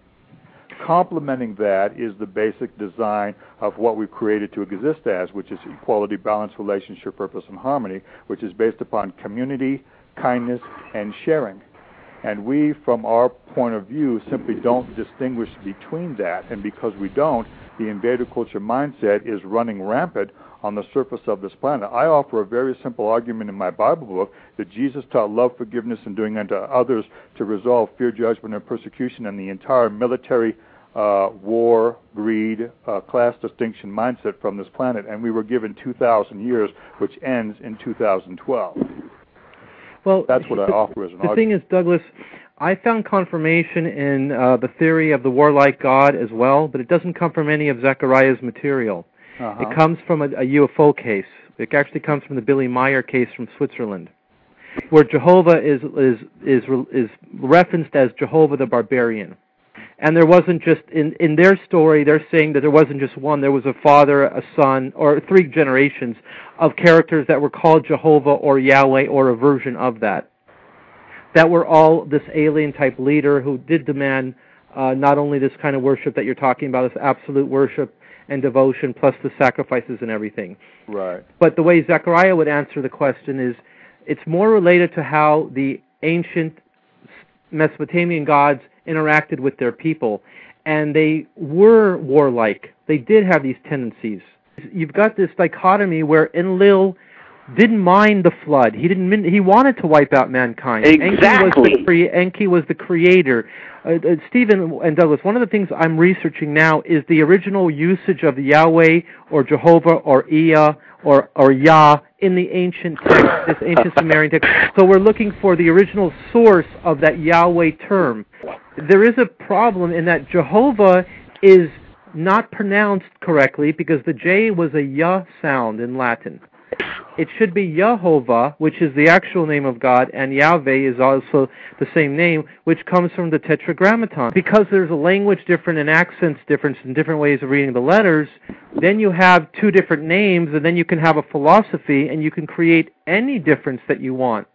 Speaker 4: Complementing that is the basic design of what we've created to exist as, which is equality, balance, relationship, purpose, and harmony, which is based upon community, kindness, and sharing. And we, from our point of view, simply don't distinguish between that. And because we don't, the invader culture mindset is running rampant on the surface of this planet. I offer a very simple argument in my Bible book that Jesus taught love, forgiveness, and doing unto others to resolve fear, judgment, and persecution, and the entire military war, greed, class distinction mindset from this planet. And we were given 2,000 years, which ends in 2012.
Speaker 6: Well,
Speaker 4: that's what I offer as an argument.
Speaker 6: The thing is, Douglas, I found confirmation in the theory of the warlike God as well, but it doesn't come from any of Zechariah's material. It comes from a UFO case. It actually comes from the Billy Meyer case from Switzerland, where Jehovah is referenced as Jehovah the Barbarian. And there wasn't just, in their story, they're saying that there wasn't just one. There was a father, a son, or 3 generations of characters that were called Jehovah or Yahweh or a version of that. That were all this alien-type leader who did demand not only this kind of worship that you're talking about, this absolute worship and devotion, plus the sacrifices and everything.
Speaker 4: Right.
Speaker 6: But the way Zechariah would answer the question is, it's more related to how the ancient Mesopotamian gods interacted with their people, and they were warlike. They did have these tendencies. You've got this dichotomy where Enlil didn't mind the flood. He wanted to wipe out mankind.
Speaker 5: Exactly.
Speaker 6: Enki was the creator. Stephen and Douglas, one of the things I'm researching now is the original usage of Yahweh or Jehovah or Ea or Yah in the ancient text, this ancient Sumerian text. So we're looking for the original source of that Yahweh term. There is a problem in that Jehovah is not pronounced correctly because the J was a Yah sound in Latin. It should be Yehovah, which is the actual name of God, and Yahweh is also the same name, which comes from the Tetragrammaton. Because there's a language difference and accents difference and different ways of reading the letters, then you have 2 different names, and then you can have a philosophy, and you can create any difference that you want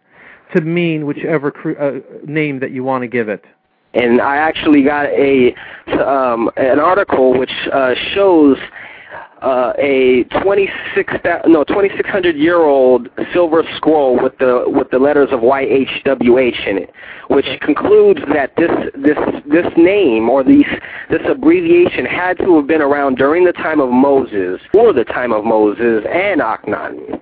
Speaker 6: to mean whichever name that you want to give it.
Speaker 5: And I actually got an article which shows a 2,600-year-old silver scroll with the letters of YHWH in it, which concludes that this name or this abbreviation had to have been around during the time of Moses, or the time of Moses and Akhenaten.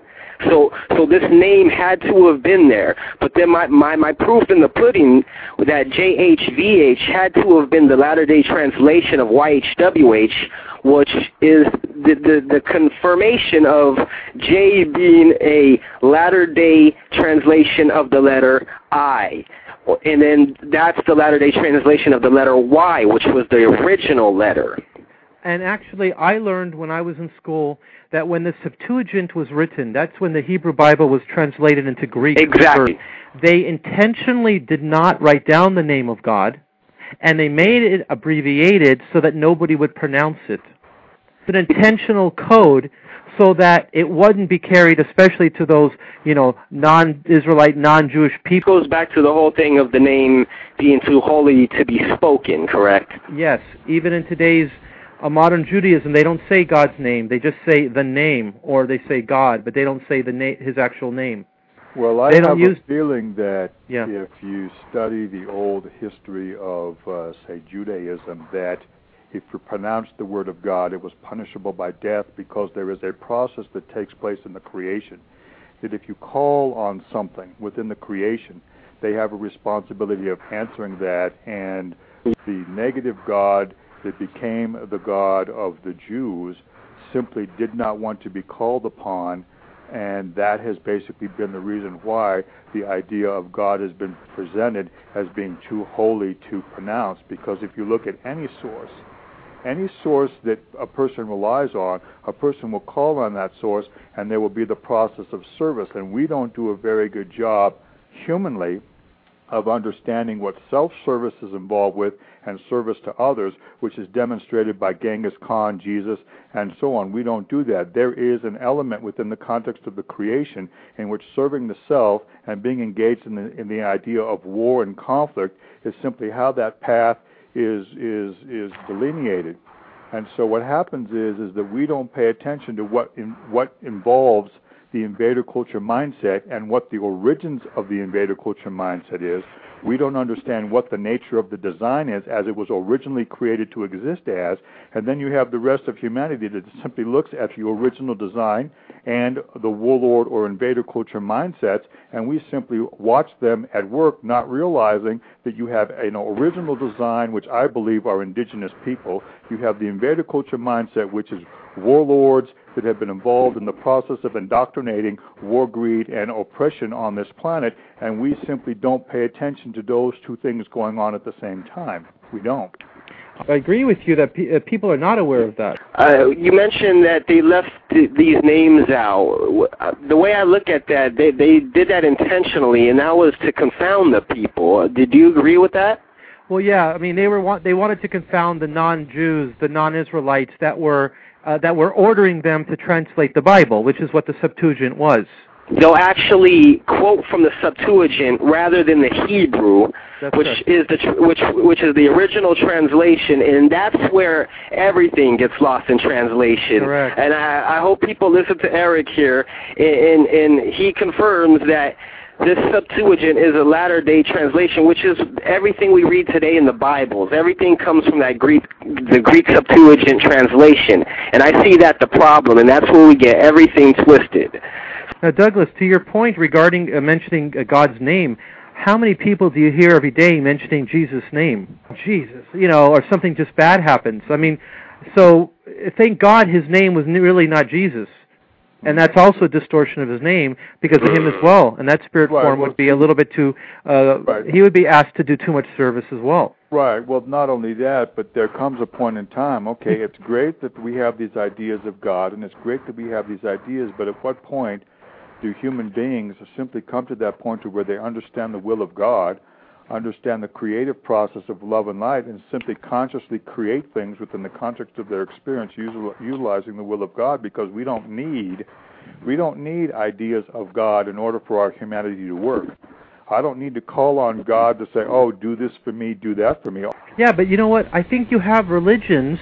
Speaker 5: So this name had to have been there. But then my proof in the pudding that JHVH had to have been the latter-day translation of YHWH, which is the confirmation of J being a latter-day translation of the letter I. And then that's the latter-day translation of the letter Y, which was the original letter.
Speaker 6: And actually, I learned when I was in school that when the Septuagint was written, that's when the Hebrew Bible was translated into Greek.
Speaker 5: Exactly.
Speaker 6: They intentionally did not write down the name of God, and they made it abbreviated so that nobody would pronounce it. It's an intentional code so that it wouldn't be carried, especially to those, non-Israelite, non-Jewish people.
Speaker 5: It goes back to the whole thing of the name being too holy to be spoken, correct?
Speaker 6: Yes. Even in today's modern Judaism, they don't say God's name. They just say the name, or they say God, but they don't say his actual name.
Speaker 4: Well, I have a feeling that if you study the old history of, say, Judaism, that if you pronounce the word of God, it was punishable by death because there is a process that takes place in the creation. That if you call on something within the creation, they have a responsibility of answering that, and the negative God that became the God of the Jews simply did not want to be called upon, and that has basically been the reason why the idea of God has been presented as being too holy to pronounce. Because if you look at any source that a person relies on, a person will call on that source, and there will be the process of service. And we don't do a very good job humanly of understanding what self-service is involved with and service to others, which is demonstrated by Genghis Khan, Jesus, and so on. We don't do that. There is an element within the context of the creation in which serving the self and being engaged in the idea of war and conflict is simply how that path is delineated. And so what happens is that we don't pay attention to what involves the invader culture mindset and what the origins of the invader culture mindset is. We don't understand what the nature of the design is as it was originally created to exist as, and then you have the rest of humanity that simply looks at the original design and the warlord or invader culture mindsets, and we simply watch them at work, not realizing that you have an original design, which I believe are indigenous people. You have the invader culture mindset, which is warlords that have been involved in the process of indoctrinating war, greed, and oppression on this planet, and we simply don't pay attention to those two things going on at the same time. We don't.
Speaker 6: I agree with you that people are not aware of that.
Speaker 5: You mentioned that they left these names out. The way I look at that, they did that intentionally, and that was to confound the people. Did you agree with that?
Speaker 6: Well, yeah. I mean, they wanted to confound the non-Jews, the non-Israelites that were ordering them to translate the Bible, which is what the Septuagint was.
Speaker 5: They'll actually quote from the Septuagint rather than the Hebrew, which is the original translation, and that's where everything gets lost in translation.
Speaker 6: Correct.
Speaker 5: And I hope people listen to Erik here, and he confirms that this Septuagint is a latter-day translation, which is everything we read today in the Bibles. Everything comes from the Greek Septuagint translation, and I see that the problem, and that's where we get everything twisted.
Speaker 6: Now, Douglas, to your point regarding mentioning God's name, how many people do you hear every day mentioning Jesus' name? Jesus, or something just bad happens. I mean, so thank God his name was really not Jesus. And that's also a distortion of his name because of him as well. And that spirit form would be a little bit too, he would be asked to do too much service as well.
Speaker 4: Right. Well, not only that, but there comes a point in time, okay, it's great that we have these ideas of God, and it's great that we have these ideas, but at what point do human beings simply come to that point to where they understand the will of God, understand the creative process of love and light, and simply consciously create things within the context of their experience, utilizing the will of God, because we don't need ideas of God in order for our humanity to work. I don't need to call on God to say, oh, do this for me, do that for me.
Speaker 6: Yeah, but you know what? I think you have religions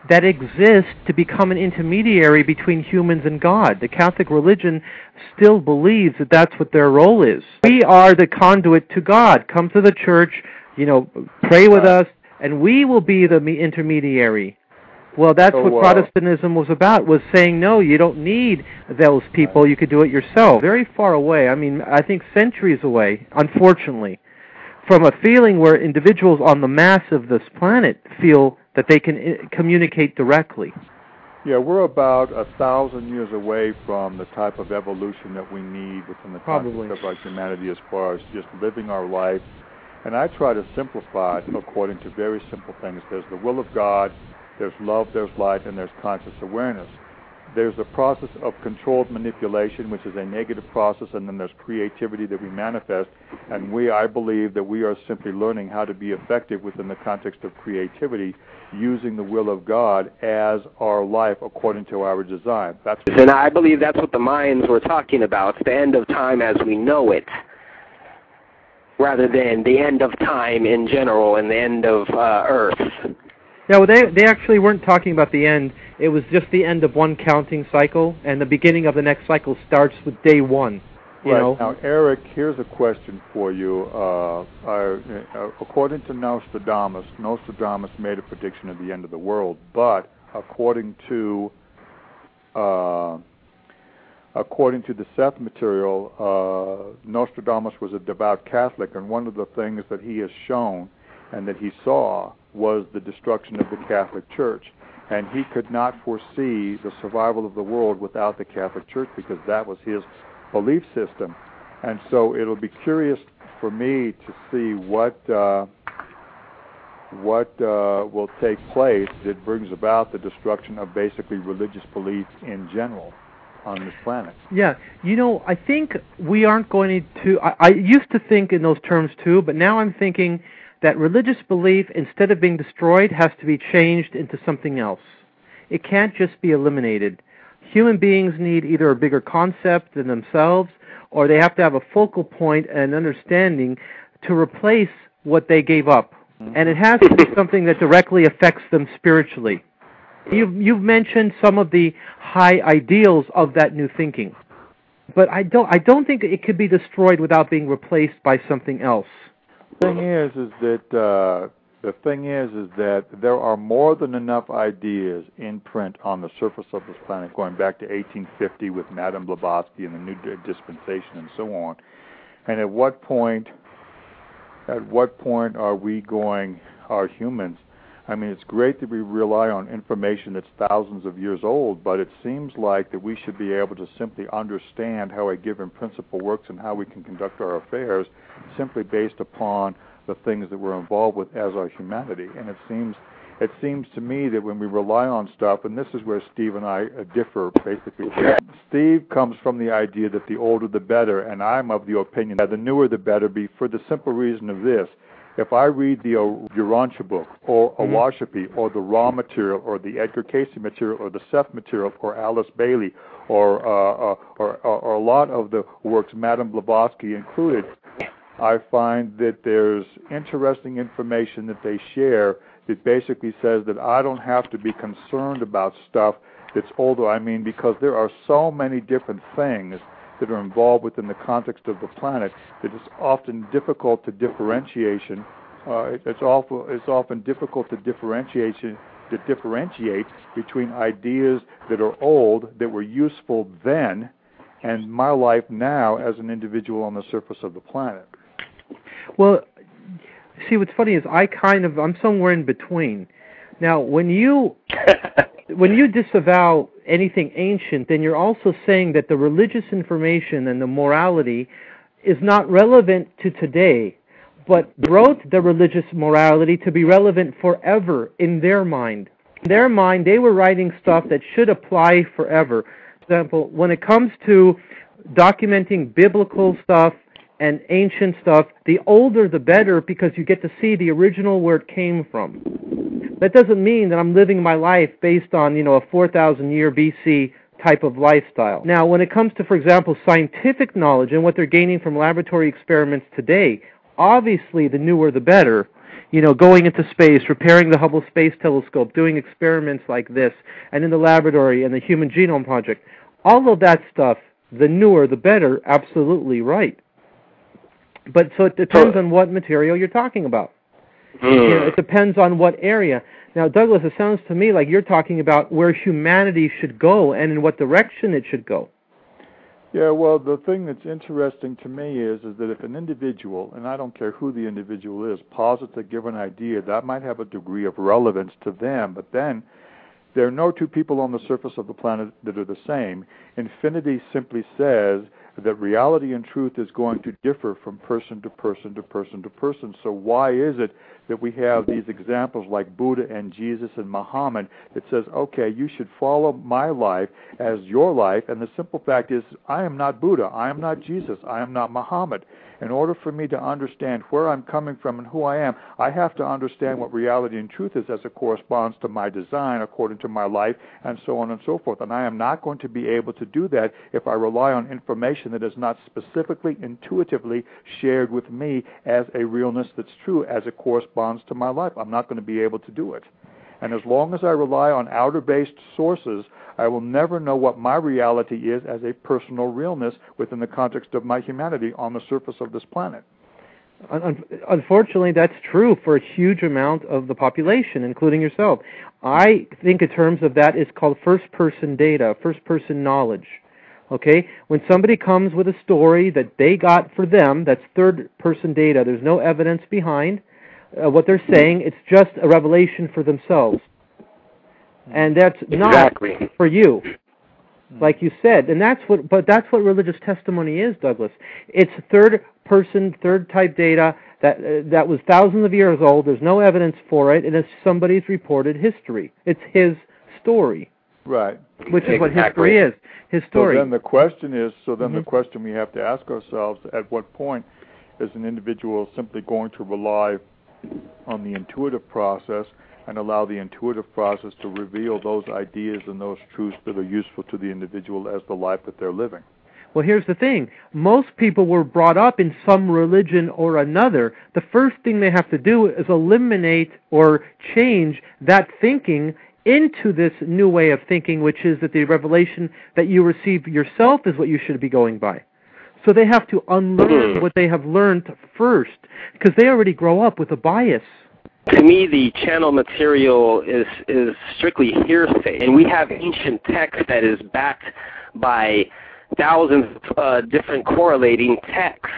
Speaker 6: that exist to become an intermediary between humans and God. The Catholic religion still believes that that's what their role is. We are the conduit to God. Come to the church, pray with us, and we will be the intermediary. Well, that's what Protestantism was about, was saying, no, you don't need those people. You could do it yourself. Very far away. I mean, I think centuries away, unfortunately, from a feeling where individuals on the mass of this planet feel that they can communicate directly.
Speaker 4: Yeah, we're about 1,000 years away from the type of evolution that we need within the context of our humanity as far as just living our life. And I try to simplify it according to very simple things. There's the will of God, there's love, there's light, and there's conscious awareness. There's a process of controlled manipulation, which is a negative process, and then there's creativity that we manifest. And I believe that we are simply learning how to be effective within the context of creativity, using the will of God as our life according to our design.
Speaker 5: And I believe that's what the Mayans were talking about. It's the end of time as we know it, rather than the end of time in general and the end of Earth.
Speaker 6: Yeah, well, they actually weren't talking about the end. It was just the end of one counting cycle, and the beginning of the next cycle starts with day one. You know?
Speaker 4: Now, Eric, here's a question for you. According to Nostradamus made a prediction of the end of the world, but according to the Seth material, Nostradamus was a devout Catholic, and one of the things that he has shown and that he saw was the destruction of the Catholic Church. And he could not foresee the survival of the world without the Catholic Church because that was his belief system. And so it'll be curious for me to see what will take place that brings about the destruction of basically religious belief in general on this planet.
Speaker 6: Yeah, I think we aren't going to... I used to think in those terms too, but now I'm thinking that religious belief, instead of being destroyed, has to be changed into something else. It can't just be eliminated. Human beings need either a bigger concept than themselves, or they have to have a focal point and understanding to replace what they gave up. And it has to be something that directly affects them spiritually. You've mentioned some of the high ideals of that new thinking, but I don't think it could be destroyed without being replaced by something else.
Speaker 4: The thing is that there are more than enough ideas in print on the surface of this planet, going back to 1850 with Madame Blavatsky and the New Dispensation and so on. And at what point are we going, our humans? I mean, it's great that we rely on information that's thousands of years old, but it seems like that we should be able to simply understand how a given principle works and how we can conduct our affairs simply based upon the things that we're involved with as our humanity. And it seems to me that when we rely on stuff, and this is where Steve and I differ basically. Steve comes from the idea that the older the better, and I'm of the opinion that the newer the better, for the simple reason of this. If I read the Urantia book, or Awashipi, or the Raw material, or the Edgar Cayce material, or the Seth material, or Alice Bailey, or a lot of the works, Madame Blavatsky included, I find that there's interesting information that they share that basically says that I don't have to be concerned about stuff that's older. I mean, because there are so many different things that are involved within the context of the planet that it's often difficult to differentiation. It's often difficult to differentiate between ideas that are old that were useful then and my life now as an individual on the surface of the planet.
Speaker 6: Well, see, what's funny is I'm somewhere in between. Now, when you disavow anything ancient, then you're also saying that the religious information and the morality is not relevant to today, but wrote the religious morality to be relevant forever in their mind. In their mind, they were writing stuff that should apply forever. For example, when it comes to documenting biblical stuff and ancient stuff, the older the better, because you get to see the original where it came from. That doesn't mean that I'm living my life based on, a 4,000 year BC type of lifestyle. Now, when it comes to, for example, scientific knowledge and what they're gaining from laboratory experiments today, obviously the newer the better. You know, going into space, repairing the Hubble Space Telescope, doing experiments like this, and in the laboratory and the Human Genome Project, all of that stuff, the newer the better, absolutely right. But so it depends on what material you're talking about. You know, it depends on what area. Now, Douglas, it sounds to me like you're talking about where humanity should go and in what direction it should go.
Speaker 4: Yeah, well, the thing that's interesting to me is that if an individual, and I don't care who the individual is, posits a given idea, that might have a degree of relevance to them, but then there are no two people on the surface of the planet that are the same. Infinity simply says that reality and truth is going to differ from person to person to person to person. So why is it that we have these examples like Buddha and Jesus and Muhammad that says, okay, you should follow my life as your life, and the simple fact is I am not Buddha, I am not Jesus, I am not Muhammad. In order for me to understand where I'm coming from and who I am, I have to understand what reality and truth is as it corresponds to my design according to my life and so on and so forth. And I am not going to be able to do that if I rely on information that is not specifically, intuitively shared with me as a realness that's true as it corresponds to my life. I'm not going to be able to do it. And as long as I rely on outer-based sources, I will never know what my reality is as a personal realness within the context of my humanity on the surface of this planet.
Speaker 6: Unfortunately, that's true for a huge amount of the population, including yourself. I think in terms of that, it's called first-person data, first-person knowledge. Okay? When somebody comes with a story that they got for them, that's third-person data. There's no evidence behind what they're saying. It's just a revelation for themselves. And that's not for you, like you said. And that's what religious testimony is, Douglas. It's third-person, third-type data that was thousands of years old. There's no evidence for it, and it's somebody's reported history. It's his story.
Speaker 4: Right.
Speaker 6: Which is what history is. His story.
Speaker 4: So then the question is, the question we have to ask ourselves, at what point is an individual simply going to rely on the intuitive process and allow the intuitive process to reveal those ideas and those truths that are useful to the individual as the life that they're living?
Speaker 6: Well, here's the thing. Most people were brought up in some religion or another. The first thing they have to do is eliminate or change that thinking into this new way of thinking, which is that the revelation that you receive yourself is what you should be going by. So they have to unlearn what they have learned first, because they already grow up with a bias.
Speaker 5: To me, the channel material is strictly hearsay, and we have ancient text that is backed by thousands of different correlating texts.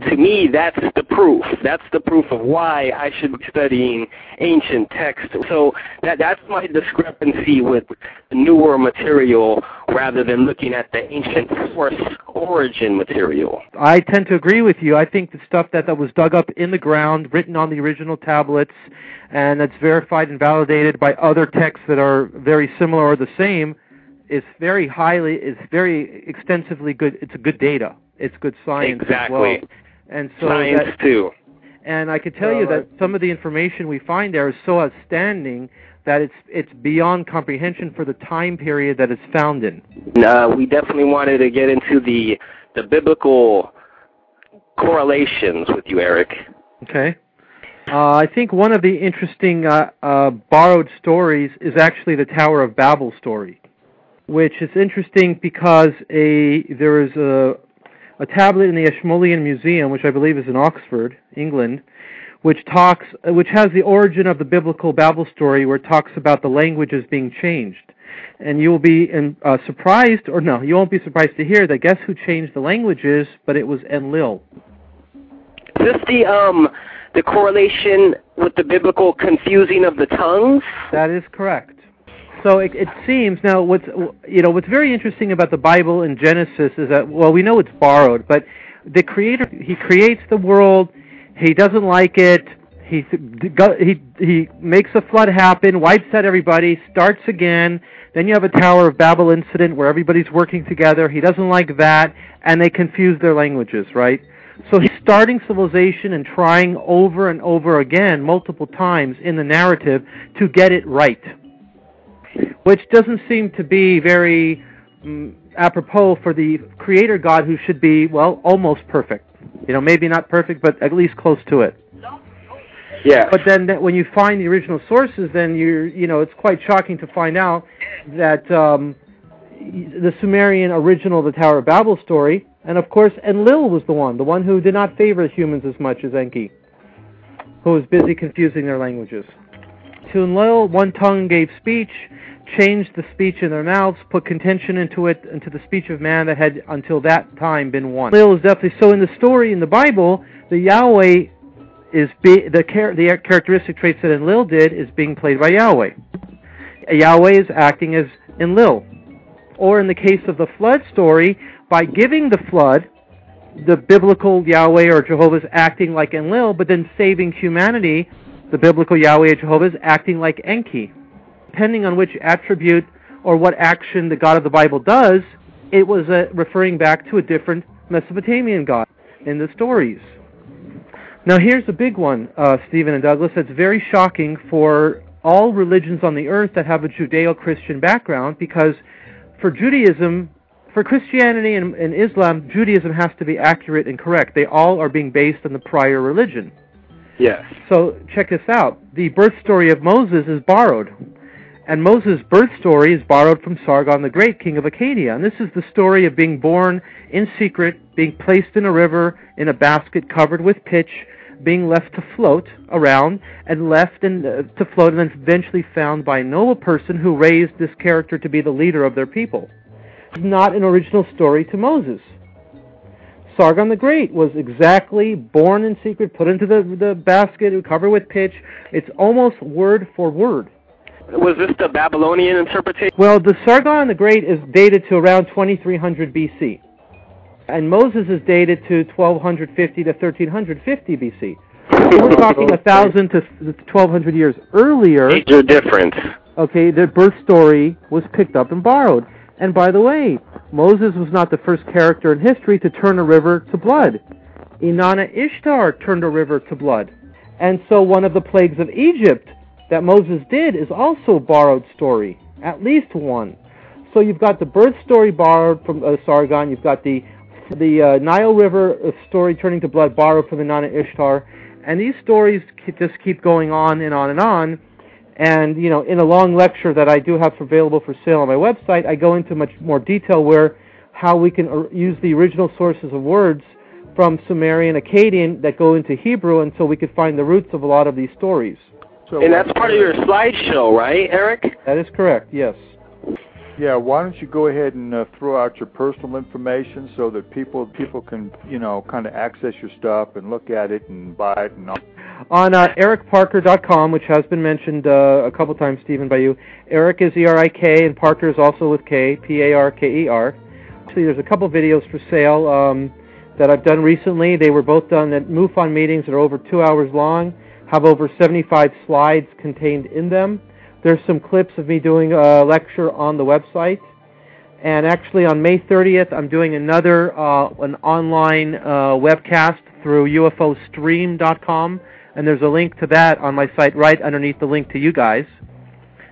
Speaker 5: To me, that's the proof. That's the proof of why I should be studying ancient texts. So that's my discrepancy with newer material rather than looking at the ancient source origin material.
Speaker 6: I tend to agree with you. I think the stuff that was dug up in the ground, written on the original tablets, and that's verified and validated by other texts that are very similar or the same, is very extensively good. It's a good data. It's good science as well. And so
Speaker 5: science too.
Speaker 6: And I could tell you that some of the information we find there is so outstanding that it's beyond comprehension for the time period that it's found in.
Speaker 5: We definitely wanted to get into the biblical correlations with you, Erik.
Speaker 6: Okay. I think one of the interesting borrowed stories is actually the Tower of Babel story, which is interesting because there is a tablet in the Ashmolean Museum, which I believe is in Oxford, England, which has the origin of the biblical Babel story, where it talks about the languages being changed. And you will be surprised, or no, you won't be surprised to hear that guess who changed the languages, but it was Enlil.
Speaker 5: Is this the correlation with the biblical confusing of the tongues?
Speaker 6: That is correct. So it seems, now what's very interesting about the Bible in Genesis is that, well, we know it's borrowed, but the Creator, He creates the world, He doesn't like it, He makes a flood happen, wipes out everybody, starts again, then you have a Tower of Babel incident where everybody's working together, He doesn't like that, and they confuse their languages, right? So He's starting civilization and trying over and over again, multiple times in the narrative, to get it right, which doesn't seem to be very apropos for the creator God, who should be, well, almost perfect. Maybe not perfect, but at least close to it.
Speaker 5: Yeah.
Speaker 6: But then when you find the original sources, then it's quite shocking to find out that the Sumerian original, the Tower of Babel story, and of course Enlil was the one who did not favor humans as much as Enki, who was busy confusing their languages. To Enlil, one tongue gave speech, changed the speech in their mouths, put contention into the speech of man that had until that time been one. Enlil is definitely so. In the story in the Bible, the Yahweh is the characteristic traits that Enlil did is being played by Yahweh. Yahweh is acting as Enlil. Or in the case of the flood story, by giving the flood, the biblical Yahweh or Jehovah is acting like Enlil, but then saving humanity, the biblical Yahweh or Jehovah is acting like Enki. Depending on which attribute or what action the God of the Bible does, it was referring back to a different Mesopotamian god in the stories. Now here's a big one, Stephen and Douglas, that's very shocking for all religions on the earth that have a Judeo-Christian background, because for Judaism, for Christianity and Islam, Judaism has to be accurate and correct. They all are being based on the prior religion.
Speaker 5: Yes.
Speaker 6: So check this out. The birth story of Moses is borrowed. And Moses' birth story is borrowed from Sargon the Great, king of Achadia. And this is the story of being born in secret, being placed in a river in a basket covered with pitch, being left to float around, and left to float, and then eventually found by a noble person who raised this character to be the leader of their people. It's not an original story to Moses. Sargon the Great was exactly born in secret, put into the basket, covered with pitch. It's almost word for word.
Speaker 5: Was this the Babylonian interpretation?
Speaker 6: Well, the Sargon the Great is dated to around 2300 BC. And Moses is dated to 1250 to 1350 BC. So we're talking 1,000 to 1,200 years earlier.
Speaker 5: Major difference.
Speaker 6: Okay, their birth story was picked up and borrowed. And by the way, Moses was not the first character in history to turn a river to blood. Inanna Ishtar turned a river to blood. And so one of the plagues of Egypt that Moses did is also a borrowed story, at least one. So you've got the birth story borrowed from Sargon, you've got the Nile River story turning to blood borrowed from the Inanna Ishtar, and these stories just keep going on and on and on. And in a long lecture that I do have available for sale on my website, I go into much more detail how we can use the original sources of words from Sumerian, Akkadian that go into Hebrew, and so we could find the roots of a lot of these stories.
Speaker 5: And that's part of your slideshow, right, Eric?
Speaker 6: That is correct, yes.
Speaker 4: Yeah, why don't you go ahead and throw out your personal information so that people can, kind of access your stuff and look at it and buy it and all.
Speaker 6: On erikparker.com, which has been mentioned a couple times, Stephen, by you. Erik is E-R-I-K, and Parker is also with K, P-A-R-K-E-R. Actually, there's a couple videos for sale that I've done recently. They were both done at MUFON meetings that are over 2 hours long, have over 75 slides contained in them. There's some clips of me doing a lecture on the website. And actually on May 30th, I'm doing another an online webcast through UFOstream.com. And there's a link to that on my site right underneath the link to you guys.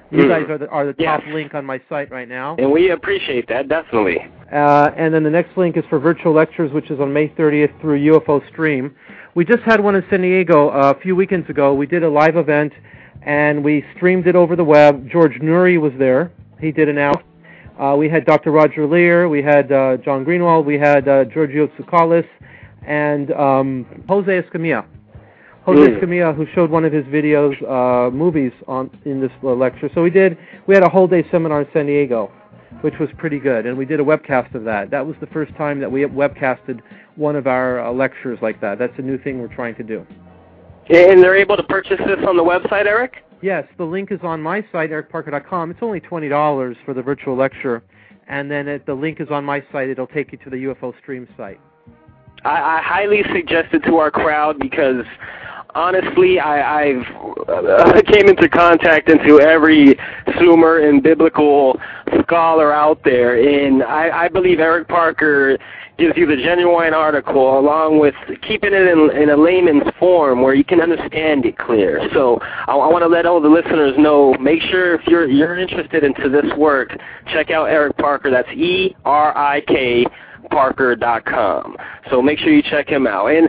Speaker 6: You guys are the top link on my site right now.
Speaker 5: And we appreciate that, definitely.
Speaker 6: And then the next link is for virtual lectures, which is on May 30th through UFO Stream. We just had one in San Diego a few weekends ago. We did a live event, and we streamed it over the web. George Nuri was there. He did an hour. We had Dr. Roger Lear. We had John Greenwald. We had Giorgio Tsoukalis and Jose Escamilla. Jose Escamilla, who showed one of his videos, movies in this lecture. So we had a whole day seminar in San Diego, which was pretty good, and we did a webcast of that. That was the first time that we webcasted one of our lectures like that. That's a new thing we're trying to do.
Speaker 5: And they're able to purchase this on the website, Eric?
Speaker 6: Yes, the link is on my site, erikparker.com. It's only $20 for the virtual lecture, and then the link is on my site. It'll take you to the UFO Stream site.
Speaker 5: I highly suggest it to our crowd because, honestly, I've came into contact into every Sumer and biblical scholar out there, and I believe Erik Parker gives you the genuine article along with keeping it in a layman's form where you can understand it clear. So I want to let all the listeners know, make sure if you're interested into this work, check out Erik Parker. That's ERIK Parker.com. So make sure you check him out. And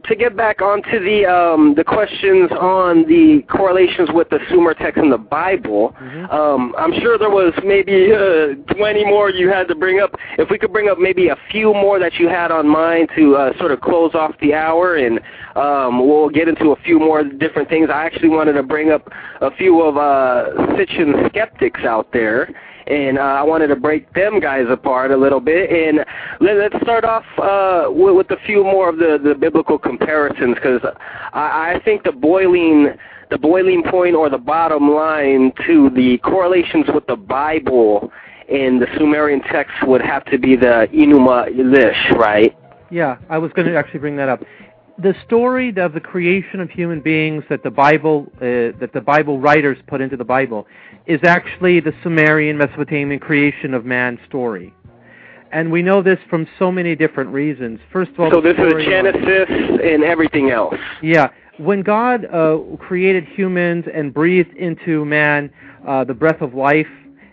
Speaker 5: to get back onto the questions on the correlations with the Sumer text in the Bible, I'm sure there was maybe 20 more you had to bring up. If we could bring up maybe a few more that you had on mind to sort of close off the hour, and we'll get into a few more different things. I actually wanted to bring up a few of Sitchin skeptics out there, and I wanted to break them guys apart a little bit. And let's start off with a few more of the biblical comparisons, because I think the boiling point or the bottom line to the correlations with the Bible and the Sumerian text would have to be the Enuma Elish, right?
Speaker 6: Yeah, I was going to actually bring that up. The story of the creation of human beings that the Bible writers put into the Bible is actually the Sumerian Mesopotamian creation of man story. And we know this from so many different reasons. First of all,
Speaker 5: so this is Genesis and everything else.
Speaker 6: Yeah. When God created humans and breathed into man the breath of life,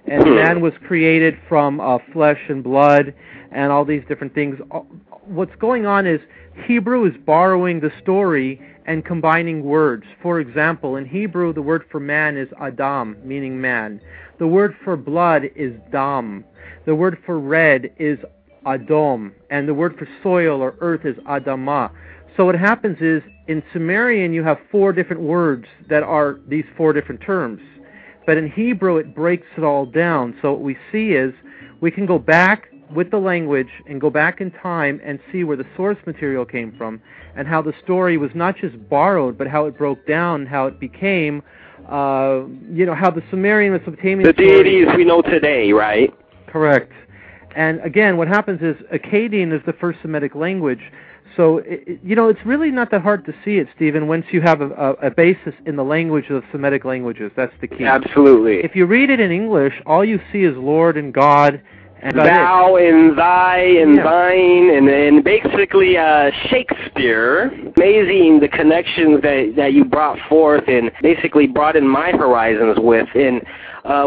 Speaker 6: and man was created from flesh and blood and all these different things, what's going on is Hebrew is borrowing the story and combining words. For example, in Hebrew, the word for man is Adam, meaning man. The word for blood is Dam. The word for red is Adom. And the word for soil or earth is Adamah. So what happens is, in Sumerian, you have 4 different words that are these 4 different terms. But in Hebrew, it breaks it all down. So what we see is, we can go back with the language and go back in time and see where the source material came from and how the story was not just borrowed, but how it broke down, how it became, how the Sumerian Mesopotamian
Speaker 5: the deities we know today, right?
Speaker 6: Correct. And again, what happens is Akkadian is the first Semitic language. So, it's really not that hard to see it, Stephen, once you have a basis in the language of the Semitic languages. That's the key.
Speaker 5: Absolutely.
Speaker 6: If you read it in English, all you see is Lord and God, and
Speaker 5: thou and thy and thine, and basically Shakespeare. Amazing the connections that you brought forth and basically brought in my horizons with. And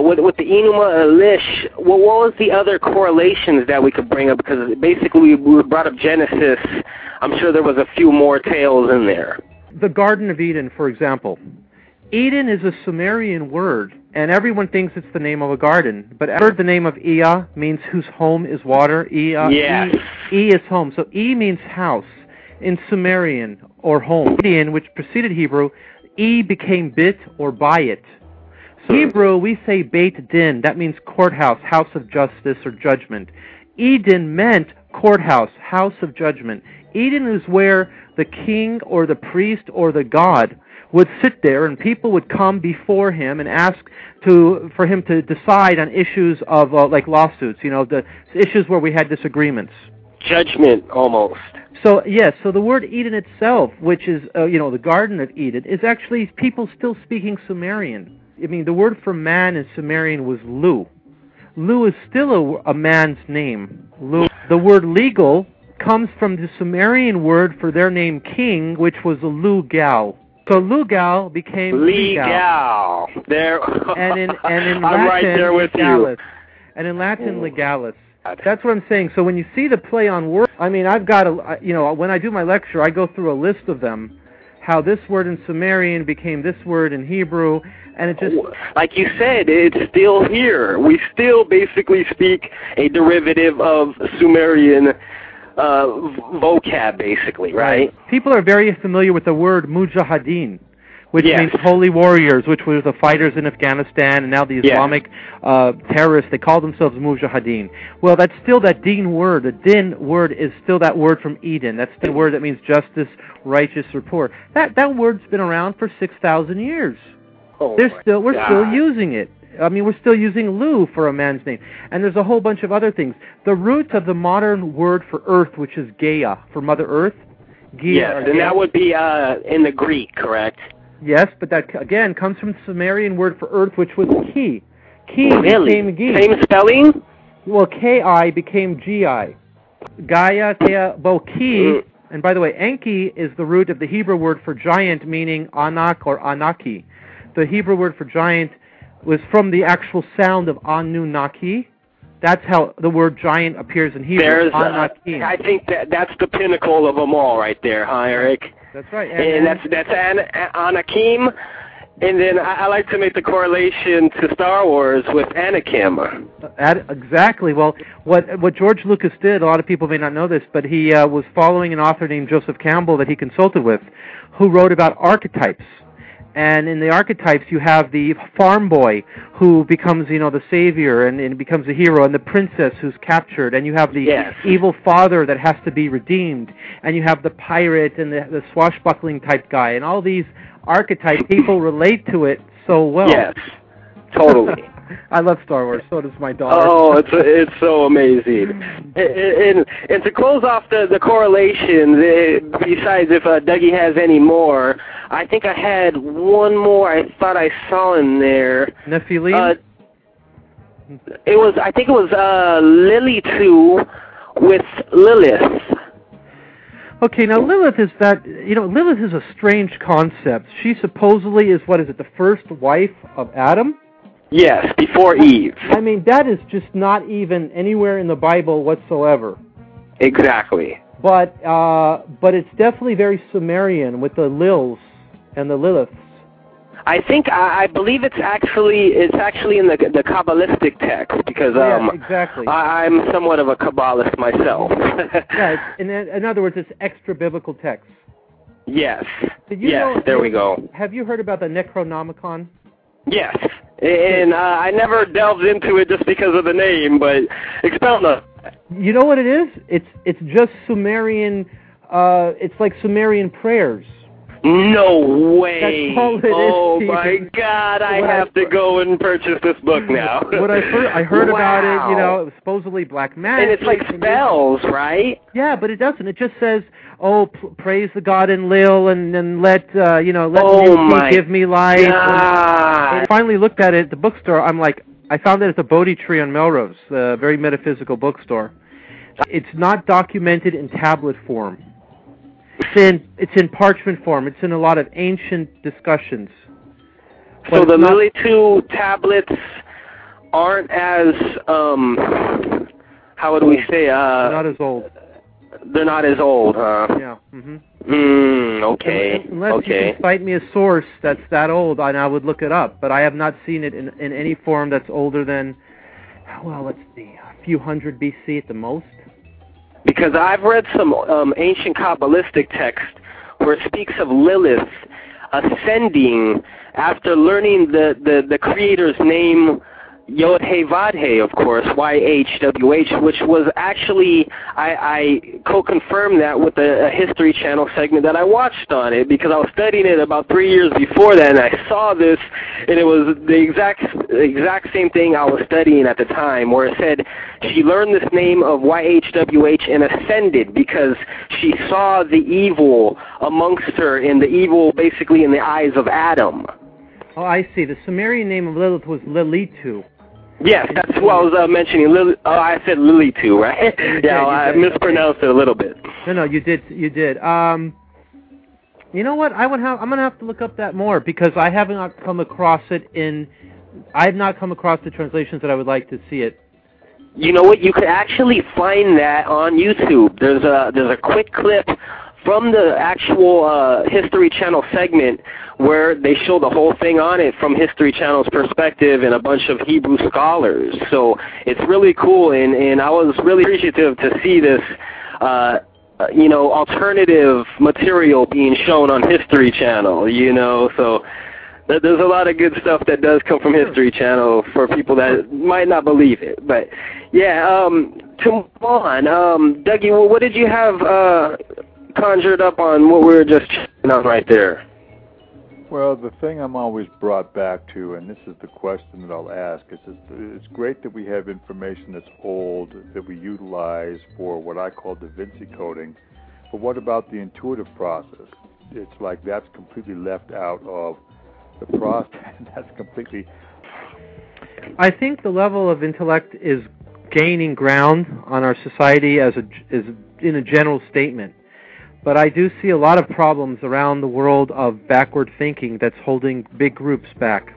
Speaker 5: with the Enuma Elish, what was the other correlations that we could bring up? Because basically we brought up Genesis. I'm sure there was a few more tales in there.
Speaker 6: The Garden of Eden, for example. Eden is a Sumerian word, and everyone thinks it's the name of a garden. But I heard the name of Ea means whose home is water.
Speaker 5: Yes.
Speaker 6: E is home. So E means house in Sumerian, or home. In which preceded Hebrew, E became bit or bayit. So in Hebrew, we say Beit Din. That means courthouse, house of justice or judgment. Eden meant courthouse, house of judgment. Eden is where the king or the priest or the god would sit there, and people would come before him and ask for him to decide on issues of like lawsuits, the issues where we had disagreements.
Speaker 5: Judgment, almost.
Speaker 6: So yes, so the word Eden itself, which is the Garden of Eden, is actually people still speaking Sumerian. I mean, the word for man in Sumerian was Lu. Lu is still a man's name. Lu. The word legal comes from the Sumerian word for their name king, which was a Lugal. So Lugal became
Speaker 5: Legal. There.
Speaker 6: And in
Speaker 5: I'm
Speaker 6: Latin,
Speaker 5: right there with
Speaker 6: legalis. And in Latin, legalis. That's what I'm saying. So when you see the play on words, I mean, I've got when I do my lecture, I go through a list of them, how this word in Sumerian became this word in Hebrew, and it just...
Speaker 5: Like you said, it's still here. We still basically speak a derivative of Sumerian vocab, basically, right?
Speaker 6: People are very familiar with the word mujahideen, which
Speaker 5: Yes.
Speaker 6: means holy warriors, which were the fighters in Afghanistan, and now the Islamic terrorists, they call themselves mujahideen. Well, that's still that deen word. The din word is still that word from Eden. That's the word that means justice, righteous, report. That word's been around for 6,000 years. We're still using it. I mean, we're still using Lu for a man's name. And there's a whole bunch of other things. The root of the modern word for earth, which is Gaia, for Mother Earth.
Speaker 5: Yes, and that would be in the Greek, correct?
Speaker 6: Yes, but that, again, comes from the Sumerian word for earth, which was Ki. Ki became Gi.
Speaker 5: Same spelling?
Speaker 6: Well, Ki became Gi. Gaia, Kea, Bo, Ki. And by the way, Enki is the root of the Hebrew word for giant, meaning Anak or Anaki. The Hebrew word for giant was from the actual sound of Anunnaki. That's how the word giant appears in Hebrew. Anaki.
Speaker 5: I think that's the pinnacle of them all right there, huh, Eric?
Speaker 6: That's right.
Speaker 5: And that's Anakim. And then I like to make the correlation to Star Wars with Anakim.
Speaker 6: Exactly. Well, what George Lucas did, a lot of people may not know this, but he was following an author named Joseph Campbell that he consulted with, who wrote about archetypes. And in the archetypes, you have the farm boy who becomes, the savior and becomes a hero, and the princess who's captured, and you have the evil father that has to be redeemed, and you have the pirate and the swashbuckling type guy, and all these archetypes, people relate to it so well.
Speaker 5: Yes, totally.
Speaker 6: I love Star Wars. So does my daughter.
Speaker 5: Oh, it's so amazing. And to close off the correlation, besides if Dougie has any more, I think I had one more. I thought I saw in there.
Speaker 6: Nephilim.
Speaker 5: I think it was Lily 2 with Lilith.
Speaker 6: Okay, now Lilith is Lilith is a strange concept. She supposedly is, the first wife of Adam?
Speaker 5: Yes, before Eve.
Speaker 6: I mean, that is just not even anywhere in the Bible whatsoever.
Speaker 5: Exactly.
Speaker 6: But it's definitely very Sumerian with the Lils and the Liliths.
Speaker 5: I believe it's actually in the Kabbalistic text because
Speaker 6: exactly.
Speaker 5: I'm somewhat of a Kabbalist myself.
Speaker 6: Yeah, in other words, it's extra biblical text.
Speaker 5: Yes.
Speaker 6: There
Speaker 5: we go.
Speaker 6: Have you heard about the Necronomicon?
Speaker 5: Yes, and I never delved into it just because of the name, but expound on it.
Speaker 6: You know what it is? It's just Sumerian. It's like Sumerian prayers.
Speaker 5: No way!
Speaker 6: That's all it is.
Speaker 5: Oh my God! I have to go and purchase this book now.
Speaker 6: What I heard about it. It was supposedly black magic.
Speaker 5: And it's like spells, right?
Speaker 6: Yeah, but it doesn't. It just says, praise the God in Lil, and let me give me life. And I finally looked at it at the bookstore. I'm like, I found it at the Bodhi Tree on Melrose, a very metaphysical bookstore. It's not documented in tablet form. It's in parchment form. It's in a lot of ancient discussions.
Speaker 5: So the Lily 2 tablets aren't as how would we say?
Speaker 6: Not as old.
Speaker 5: They're not as old, huh?
Speaker 6: Yeah. Mhm.
Speaker 5: Okay.
Speaker 6: Unless you can cite me a source that's that old, and I would look it up. But I have not seen it in any form that's older than, let's see, a few hundred BC at the most.
Speaker 5: Because I've read some ancient Kabbalistic text where it speaks of Lilith ascending after learning the Creator's name, Yod-He-Vav-He, of course, YHWH, which was actually, I co-confirmed that with a History Channel segment that I watched on it, because I was studying it about 3 years before that, and I saw this, and it was the exact same thing I was studying at the time, where it said she learned this name of YHWH and ascended because she saw the evil amongst her, and the evil basically in the eyes of Adam.
Speaker 6: Oh, I see. The Sumerian name of Lilith was Lilitu.
Speaker 5: Yes, that's what I was mentioning. I said Lily 2, right? I mispronounced it a little bit.
Speaker 6: No, you did. You know what? I'm gonna have to look up that more because I have not come across it I have not come across the translations that I would like to see it.
Speaker 5: You know what? You could actually find that on YouTube. There's a quick clip from the actual History Channel segment where they show the whole thing on it from History Channel's perspective and a bunch of Hebrew scholars. So it's really cool, and I was really appreciative to see this, alternative material being shown on History Channel, So there's a lot of good stuff that does come from History Channel for people that might not believe it. But, to move on, Dougie, what did you have conjured up on what we were just checking on right there?
Speaker 4: Well, the thing I'm always brought back to, and this is the question that I'll ask, is it's great that we have information that's old that we utilize for what I call Da Vinci coding, but what about the intuitive process? It's like that's completely left out of the process. That's completely...
Speaker 6: I think the level of intellect is gaining ground on our society as in a general statement. But I do see a lot of problems around the world of backward thinking that's holding big groups back.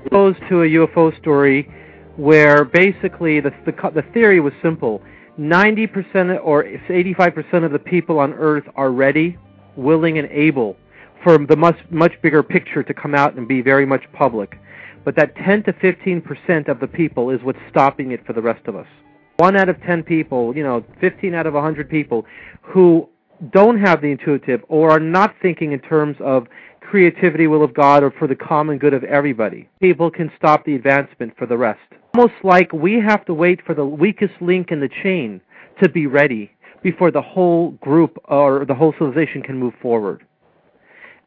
Speaker 6: Opposed to a UFO story where basically the theory was simple. 90% or 85% of the people on Earth are ready, willing, and able for the much bigger picture to come out and be very much public. But that 10 to 15% of the people is what's stopping it for the rest of us. 1 out of 10 people, 15 out of 100 people who don't have the intuitive or are not thinking in terms of creativity, will of God, or for the common good of everybody. People can stop the advancement for the rest. Almost like we have to wait for the weakest link in the chain to be ready before the whole group or the whole civilization can move forward.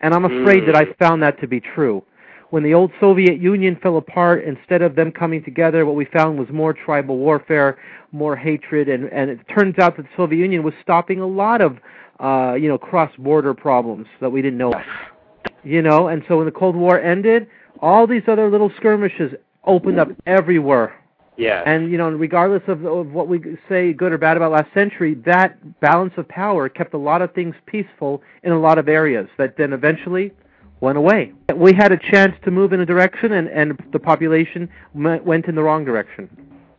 Speaker 6: And I'm afraid that I found that to be true. When the old Soviet Union fell apart, instead of them coming together, what we found was more tribal warfare, more hatred, and it turns out that the Soviet Union was stopping a lot of cross-border problems that we didn't know. And so when the Cold War ended, all these other little skirmishes opened up everywhere.
Speaker 5: Yeah.
Speaker 6: And, regardless of what we say good or bad about last century, that balance of power kept a lot of things peaceful in a lot of areas that then eventually went away. We had a chance to move in a direction, and the population went in the wrong direction.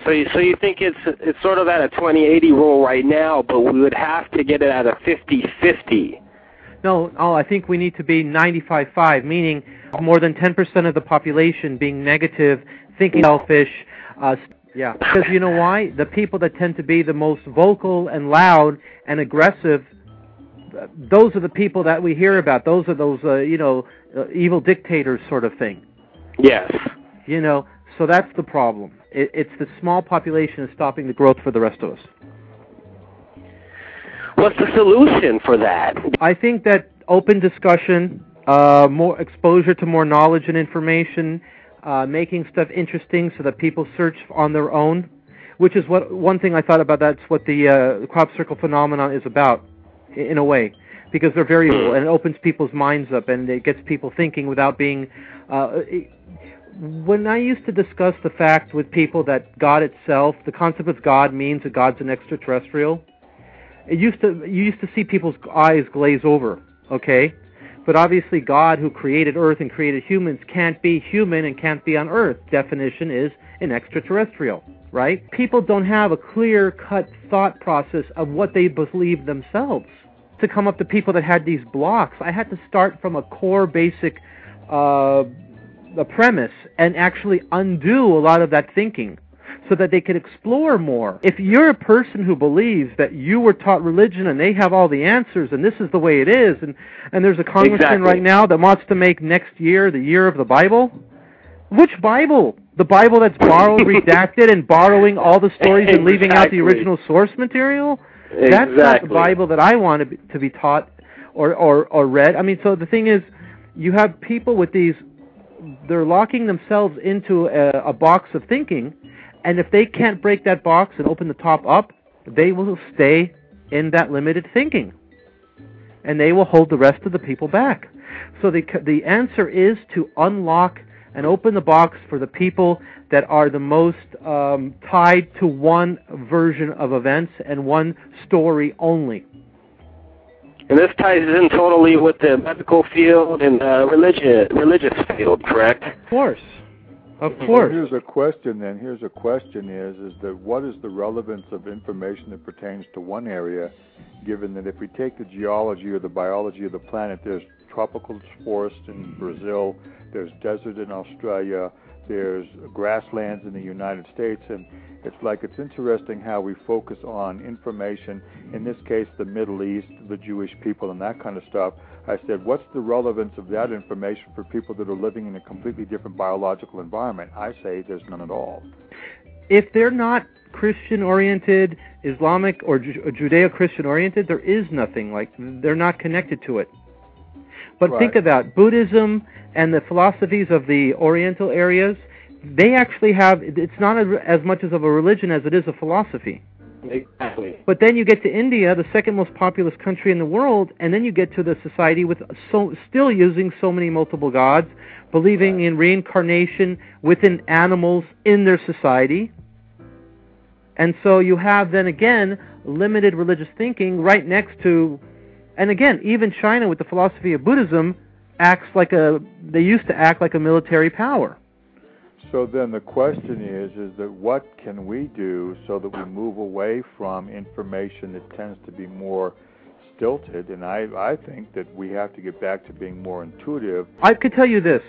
Speaker 5: So you think it's sort of at a 20-80 rule right now, but we would have to get it at a 50-50.
Speaker 6: No, I think we need to be 95-5, meaning more than 10% of the population being negative, thinking selfish. Because you know why? The people that tend to be the most vocal and loud and aggressive, those are the people that we hear about. Those are evil dictators sort of thing.
Speaker 5: Yes.
Speaker 6: So that's the problem. It's the small population is stopping the growth for the rest of us.
Speaker 5: What's the solution for that?
Speaker 6: I think that open discussion, more exposure to more knowledge and information, making stuff interesting so that people search on their own, which is one thing I thought about. That's what the crop circle phenomenon is about, in a way, because they're very and it opens people's minds up and it gets people thinking without being. When I used to discuss the fact with people that God itself, the concept of God means that God's an extraterrestrial, you used to see people's eyes glaze over, okay? But obviously God, who created Earth and created humans, can't be human and can't be on Earth. Definition is an extraterrestrial, right? People don't have a clear-cut thought process of what they believe themselves. To come up to people that had these blocks, I had to start from a core basic premise and actually undo a lot of that thinking so that they could explore more. If you're a person who believes that you were taught religion and they have all the answers and this is the way it is, and there's a congressman right now that wants to make next year the year of the Bible, which Bible? The Bible that's borrowed, redacted, and borrowing all the stories and leaving out the original source material? That's not the Bible that I want to be taught or read. I mean, so the thing is, you have people with these, they're locking themselves into a box of thinking, and if they can't break that box and open the top up, they will stay in that limited thinking. And they will hold the rest of the people back. So the answer is to unlock and open the box for the people that are the most tied to one version of events and one story only.
Speaker 5: And this ties in totally with the medical field and religious field, correct?
Speaker 6: Of course. Of course.
Speaker 4: Here's a question then. Here's a question is that what is the relevance of information that pertains to one area, given that if we take the geology or the biology of the planet, there's tropical forest in Brazil, there's desert in Australia, there's grasslands in the United States, and it's interesting how we focus on information, in this case the Middle East, the Jewish people, and that kind of stuff. I said, what's the relevance of that information for people that are living in a completely different biological environment? I say there's none at all.
Speaker 6: If they're not Christian-oriented, Islamic, or Judeo-Christian-oriented, there is nothing. They're not connected to it. But right. Think about Buddhism and the philosophies of the Oriental areas. They actually have, it's not as much as of a religion as it is a philosophy.
Speaker 5: Exactly.
Speaker 6: But then you get to India, the second most populous country in the world, and then you get to the society with still using so many multiple gods, believing in reincarnation within animals in their society. And so you have then again limited religious thinking right next to, and again, even China with the philosophy of Buddhism they used to act like a military power.
Speaker 4: So then the question is that what can we do so that we move away from information that tends to be more stilted? And I think that we have to get back to being more intuitive.
Speaker 6: I could tell you this.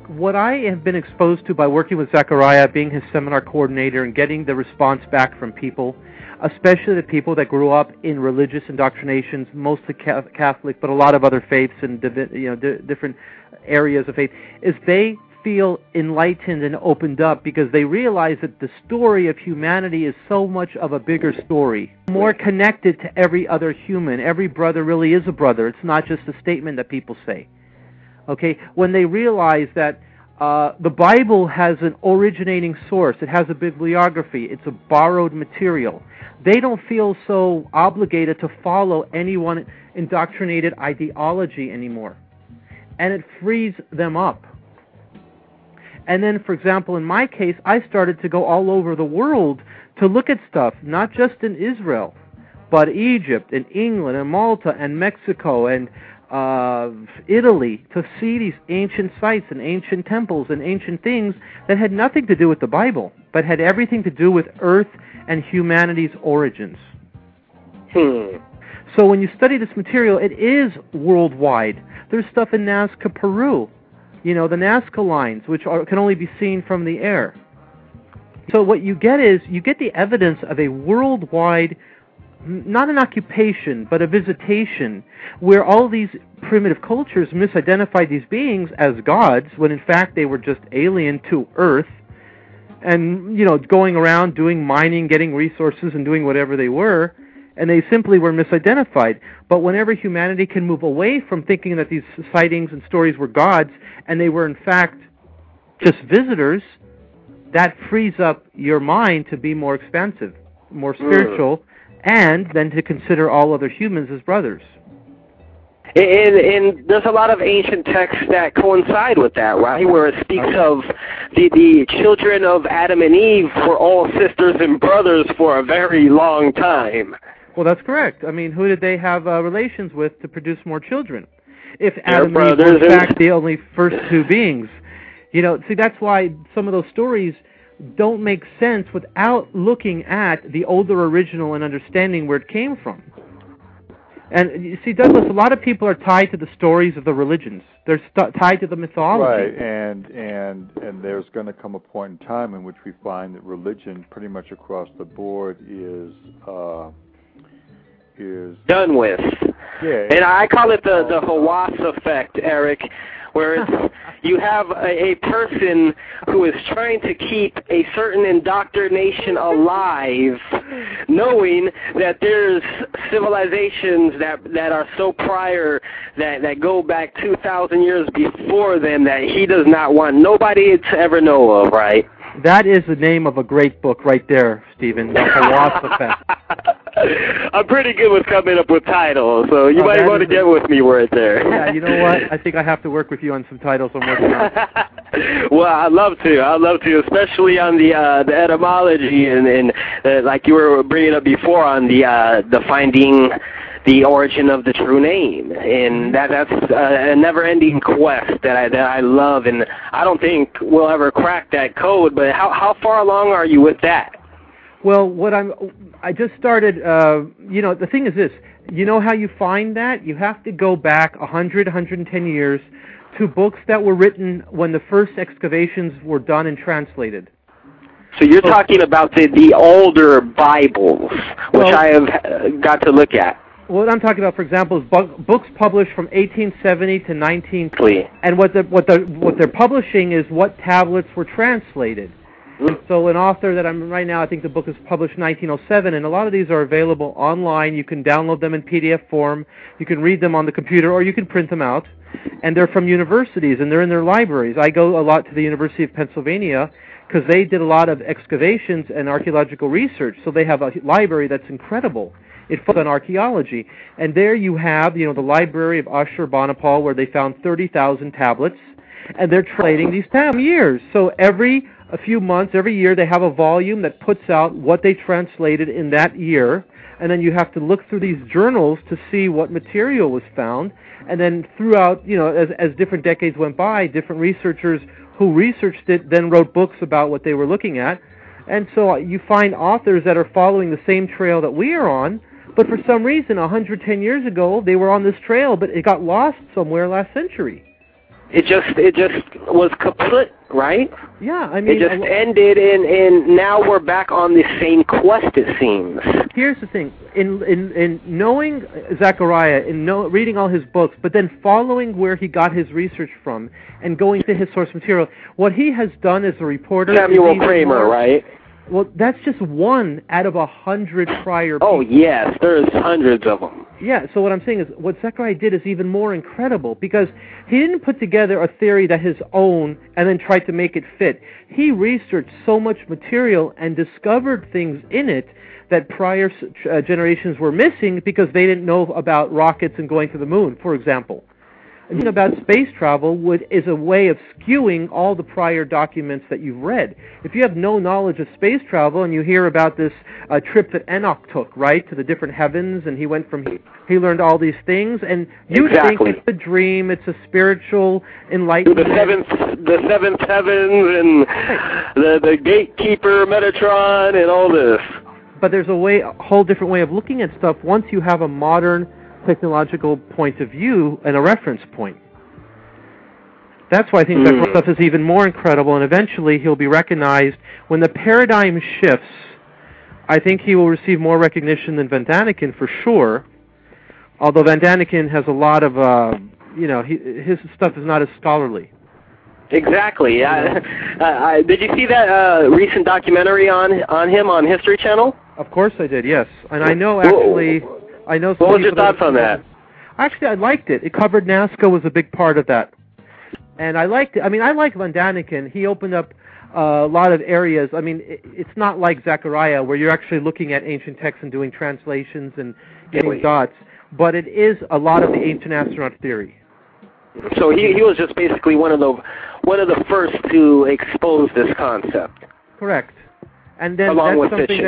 Speaker 6: What I have been exposed to by working with Zechariah, being his seminar coordinator, and getting the response back from people, especially the people that grew up in religious indoctrinations, mostly Catholic, but a lot of other faiths and different areas of faith, is they feel enlightened and opened up because they realize that the story of humanity is so much of a bigger story, more connected to every other human. Every brother really is a brother. It's not just a statement that people say. Okay, when they realize that the Bible has an originating source, it has a bibliography, it's a borrowed material, they don't feel so obligated to follow any one indoctrinated ideology anymore. And it frees them up. And then, for example, in my case, I started to go all over the world to look at stuff, not just in Israel, but Egypt and England and Malta and Mexico and Italy, to see these ancient sites and ancient temples and ancient things that had nothing to do with the Bible, but had everything to do with Earth and humanity's origins. So when you study this material, it is worldwide. There's stuff in Nazca, Peru, the Nazca lines, which can only be seen from the air. So what you get is, you get the evidence of a worldwide, not an occupation, but a visitation, where all these primitive cultures misidentified these beings as gods, when in fact they were just alien to Earth, and, going around doing mining, getting resources, and doing whatever they were, and they simply were misidentified. But whenever humanity can move away from thinking that these sightings and stories were gods, and they were in fact just visitors, that frees up your mind to be more expansive, more spiritual, and then to consider all other humans as brothers.
Speaker 5: And there's a lot of ancient texts that coincide with that, right? Where it speaks of the children of Adam and Eve were all sisters and brothers for a very long time.
Speaker 6: Well, that's correct. I mean, who did they have relations with to produce more children? If Adam and Eve were in fact the only first two beings. See, that's why some of those stories don't make sense without looking at the older original and understanding where it came from. And you see, Douglas, a lot of people are tied to the stories of the religions. They're tied to the mythology.
Speaker 4: Right, and there's going to come a point in time in which we find that religion, pretty much across the board, is
Speaker 5: done with.
Speaker 4: Yeah,
Speaker 5: and I call it the Hawass effect, Eric, where you have a person who is trying to keep a certain indoctrination alive, knowing that there's civilizations that are so prior, that go back 2,000 years before them, that he does not want nobody to ever know of, right?
Speaker 6: That is the name of a great book right there, Stephen, the Hawass effect.
Speaker 5: I'm pretty good with coming up with titles, so you might want to get with me where it's there.
Speaker 6: Yeah, you know what? I think I have to work with you on some titles I'm working on.
Speaker 5: Well, I'd love to, especially on the etymology and like you were bringing up before on the finding the origin of the true name, and that's a never-ending quest that I love, and I don't think we'll ever crack that code. But how far along are you with that?
Speaker 6: Well, I just started. The thing is this. You know how you find that? You have to go back 100, 110 years to books that were written when the first excavations were done and translated.
Speaker 5: So you're talking about the older Bibles, which I have got to look at.
Speaker 6: What I'm talking about, for example, is books published from 1870 to 1920, and what they're publishing is what tablets were translated. And so an author that I'm right now, I think the book is published in 1907, and a lot of these are available online. You can download them in PDF form, you can read them on the computer, or you can print them out. And they're from universities, and they're in their libraries. I go a lot to the University of Pennsylvania because they did a lot of excavations and archaeological research, so they have a library that's incredible. It focuses on archaeology. And there you have, the library of Ashurbanipal, where they found 30,000 tablets. and they're translating these time years. So every a few months, every year, they have a volume that puts out what they translated in that year, and then you have to look through these journals to see what material was found. And then throughout, as different decades went by, different researchers who researched it then wrote books about what they were looking at. And so you find authors that are following the same trail that we are on, but for some reason, 110 years ago, they were on this trail, but it got lost somewhere last century.
Speaker 5: It just was kaput, right?
Speaker 6: Yeah, I mean...
Speaker 5: It just ended, and now we're back on the same quest, it seems.
Speaker 6: Here's the thing. In knowing Zechariah, reading all his books, but then following where he got his research from, and going to his source material, what he has done as a reporter...
Speaker 5: Samuel Kramer, right?
Speaker 6: Well, that's just one out of 100 prior people.
Speaker 5: Oh, yes, there's hundreds of them.
Speaker 6: Yeah, so what I'm saying is what Zechariah did is even more incredible because he didn't put together a theory that his own and then tried to make it fit. He researched so much material and discovered things in it that prior generations were missing because they didn't know about rockets and going to the moon, for example. And the thing about space travel is a way of skewing all the prior documents that you've read. If you have no knowledge of space travel and you hear about this trip that Enoch took, right, to the different heavens, and he learned all these things, and you think it's a dream, it's a spiritual enlightenment.
Speaker 5: The seventh heavens and the gatekeeper Metatron and all this.
Speaker 6: But there's a whole different way of looking at stuff once you have a modern technological point of view and a reference point. That's why I think that stuff is even more incredible, and eventually he'll be recognized. When the paradigm shifts, I think he will receive more recognition than Van Daniken for sure, although Van Daniken has a lot of, his stuff is not as scholarly.
Speaker 5: Exactly. Did you see that recent documentary on him on History Channel?
Speaker 6: Of course I did, yes. And I know actually... What
Speaker 5: was your thoughts on that?
Speaker 6: Actually, I liked it. It covered Nazca was a big part of that. And I liked it. I mean, I like Van Daniken. He opened up a lot of areas. I mean, it's not like Zechariah where you're actually looking at ancient texts and doing translations and getting dots. But it is a lot of the ancient astronaut theory.
Speaker 5: So he was just basically one of the first to expose this concept.
Speaker 6: Correct. And then
Speaker 5: along with
Speaker 6: something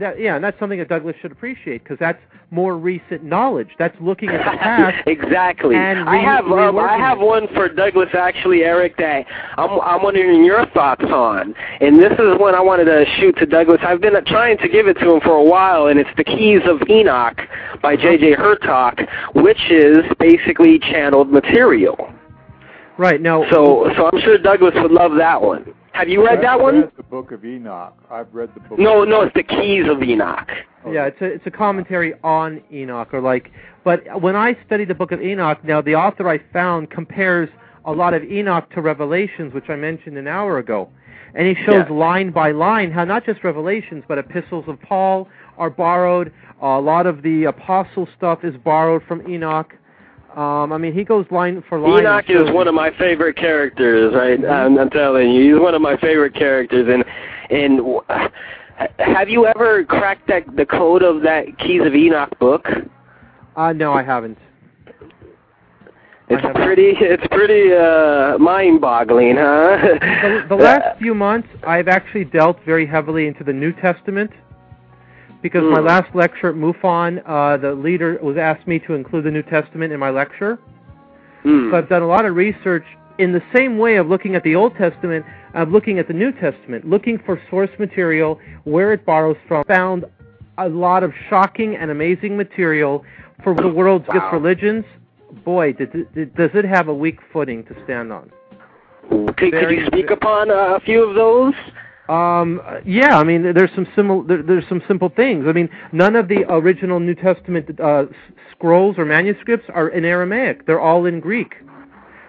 Speaker 6: and that's something that Douglas should appreciate because that's more recent knowledge. That's looking at the past.
Speaker 5: Exactly.
Speaker 6: And
Speaker 5: I have one for Douglas actually, Eric, that I'm wondering your thoughts on. And this is one I wanted to shoot to Douglas. I've been trying to give it to him for a while, and it's The Keys of Enoch by J.J. Hertog, which is basically channeled material.
Speaker 6: Right. Now,
Speaker 5: so I'm sure Douglas would love that one. Have you read that one?
Speaker 4: I've read the Book of Enoch. I've read the book.
Speaker 5: No, it's The Keys of Enoch.
Speaker 6: Yeah, it's a commentary on Enoch, but when I studied the Book of Enoch, now the author I found compares a lot of Enoch to Revelations, which I mentioned an hour ago, and he shows line by line how not just Revelations, but epistles of Paul are borrowed. A lot of the apostle stuff is borrowed from Enoch. I mean, he goes line for line.
Speaker 5: Enoch is one of my favorite characters, right? I'm telling you, he's one of my favorite characters. And have you ever cracked the code of that Keys of Enoch book?
Speaker 6: No, I haven't.
Speaker 5: It's pretty mind-boggling, huh?
Speaker 6: The last few months, I've actually dealt very heavily into the New Testament. Because my last lecture at MUFON, the leader was asked me to include the New Testament in my lecture. So I've done a lot of research in the same way of looking at the Old Testament, of looking at the New Testament, looking for source material, where it borrows from. Found a lot of shocking and amazing material for the world's biggest religions. Boy, does it have a weak footing to stand on.
Speaker 5: Could you speak upon a few of those?
Speaker 6: Yeah, I mean, there's some simple things. I mean, none of the original New Testament scrolls or manuscripts are in Aramaic. They're all in Greek.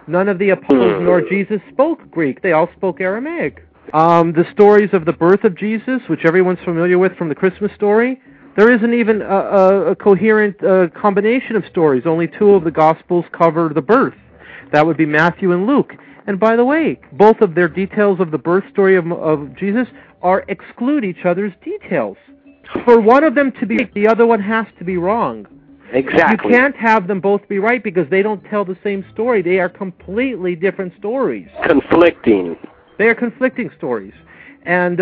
Speaker 6: None of the apostles nor Jesus spoke Greek. They all spoke Aramaic. The stories of the birth of Jesus, which everyone's familiar with from the Christmas story, there isn't even a coherent combination of stories. Only two of the Gospels cover the birth. That would be Matthew and Luke. And by the way, both of their details of the birth story of Jesus exclude each other's details. For one of them to be right, the other one has to be wrong.
Speaker 5: Exactly.
Speaker 6: You can't have them both be right because they don't tell the same story. They are completely different stories.
Speaker 5: Conflicting.
Speaker 6: They are conflicting stories. And,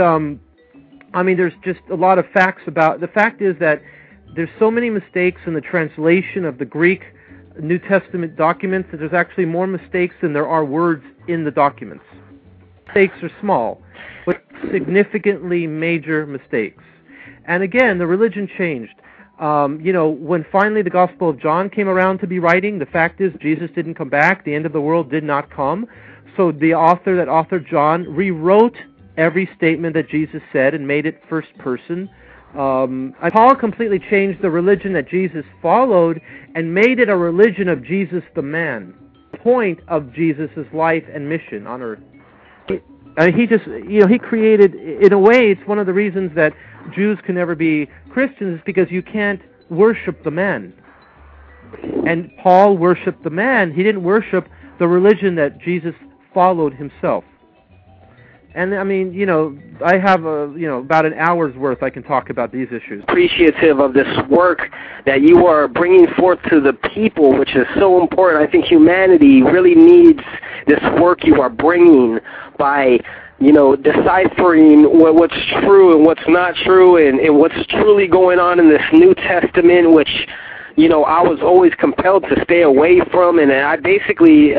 Speaker 6: I mean, there's just a lot of facts about... The fact is that there's so many mistakes in the translation of the Greek New Testament documents that there's actually more mistakes than there are words in the documents. Mistakes are small, but significantly major mistakes. And again, the religion changed. You know, when finally the Gospel of John came around to be writing, the fact is Jesus didn't come back. The end of the world did not come. So the author, that author John, rewrote every statement that Jesus said and made it first person. Paul completely changed the religion that Jesus followed and made it a religion of Jesus the man. The point of Jesus' life and mission on earth. He just, you know, he created, in a way, it's one of the reasons that Jews can never be Christians is because you can't worship the man. And Paul worshipped the man. He didn't worship the religion that Jesus followed himself. And I mean, you know, I have about an hour's worth I can talk about these issues.
Speaker 5: Appreciative of this work that you are bringing forth to the people, which is so important. I think humanity really needs this work you are bringing by, you know, deciphering what's true and what's not true, and what's truly going on in this New Testament, which, you know, I was always compelled to stay away from, and I basically,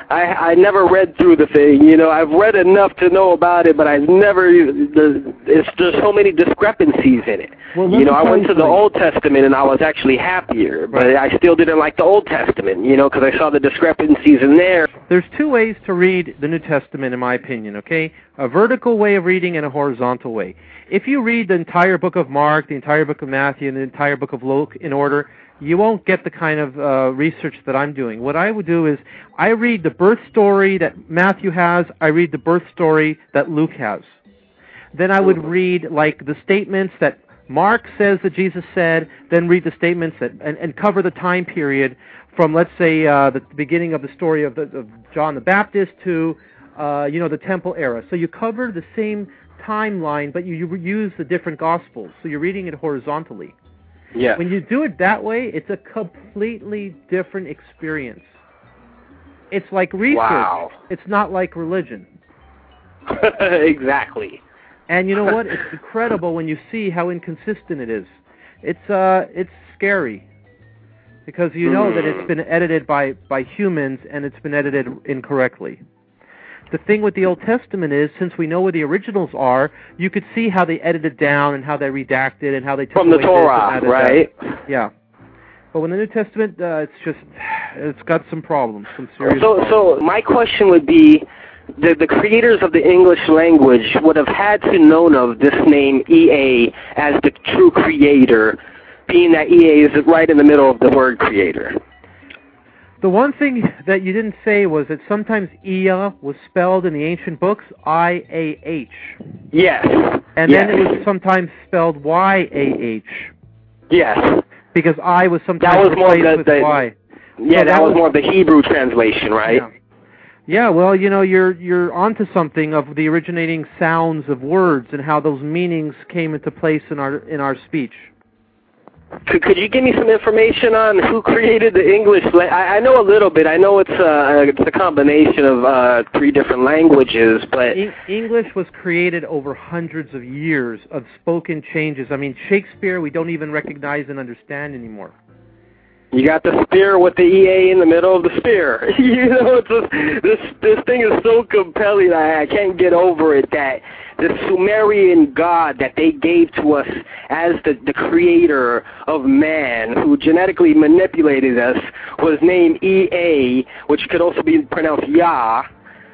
Speaker 5: I never read through the thing. You know, I've read enough to know about it, but I've never, there's so many discrepancies in it.
Speaker 6: Well,
Speaker 5: you know, I went to the Old Testament and I was actually happier, but I still didn't like the Old Testament, you know, because I saw the discrepancies in there.
Speaker 6: There's two ways to read the New Testament, in my opinion, okay? A vertical way of reading and a horizontal way. If you read the entire book of Mark, the entire book of Matthew, and the entire book of Luke in order, you won't get the kind of research that I'm doing. What I would do is I read the birth story that Matthew has, I read the birth story that Luke has. Then I would read like the statements that Mark says that Jesus said, then read the statements that and cover the time period from, let's say, the beginning of the story of John the Baptist to, you know, the temple era. So you cover the same timeline, but you use the different Gospels. So you're reading it horizontally.
Speaker 5: Yeah.
Speaker 6: When you do it that way, it's a completely different experience. It's like research.
Speaker 5: Wow.
Speaker 6: It's not like religion.
Speaker 5: Exactly.
Speaker 6: And you know what? It's incredible when you see how inconsistent it is. It's scary because you know that it's been edited by humans and it's been edited incorrectly. The thing with the Old Testament is, since we know where the originals are, you could see how they edited down and how they redacted and how they took
Speaker 5: from the Torah, right?
Speaker 6: Yeah. But when the New Testament, it's got some problems, some serious problems.
Speaker 5: So my question would be, the creators of the English language would have had to known of this name EA as the true creator, being that EA is right in the middle of the word creator.
Speaker 6: The one thing that you didn't say was that sometimes Ea was spelled in the ancient books I-A-H.
Speaker 5: Yes.
Speaker 6: And then it was sometimes spelled Y-A-H.
Speaker 5: Yes.
Speaker 6: Because I was sometimes replaced with Y.
Speaker 5: Yeah, so that was more of the Hebrew translation, right?
Speaker 6: Yeah. Yeah, well, you know, you're onto something of the originating sounds of words and how those meanings came into place in our speech.
Speaker 5: Could you give me some information on who created the English? I know a little bit. I know it's a combination of 3 different languages, but
Speaker 6: English was created over hundreds of years of spoken changes. I mean, Shakespeare we don't even recognize and understand anymore.
Speaker 5: You got the spear with the EA in the middle of the spear. You know, it's just, this thing is so compelling. I can't get over it that the Sumerian god that they gave to us as the creator of man, who genetically manipulated us, was named EA, which could also be pronounced Yah.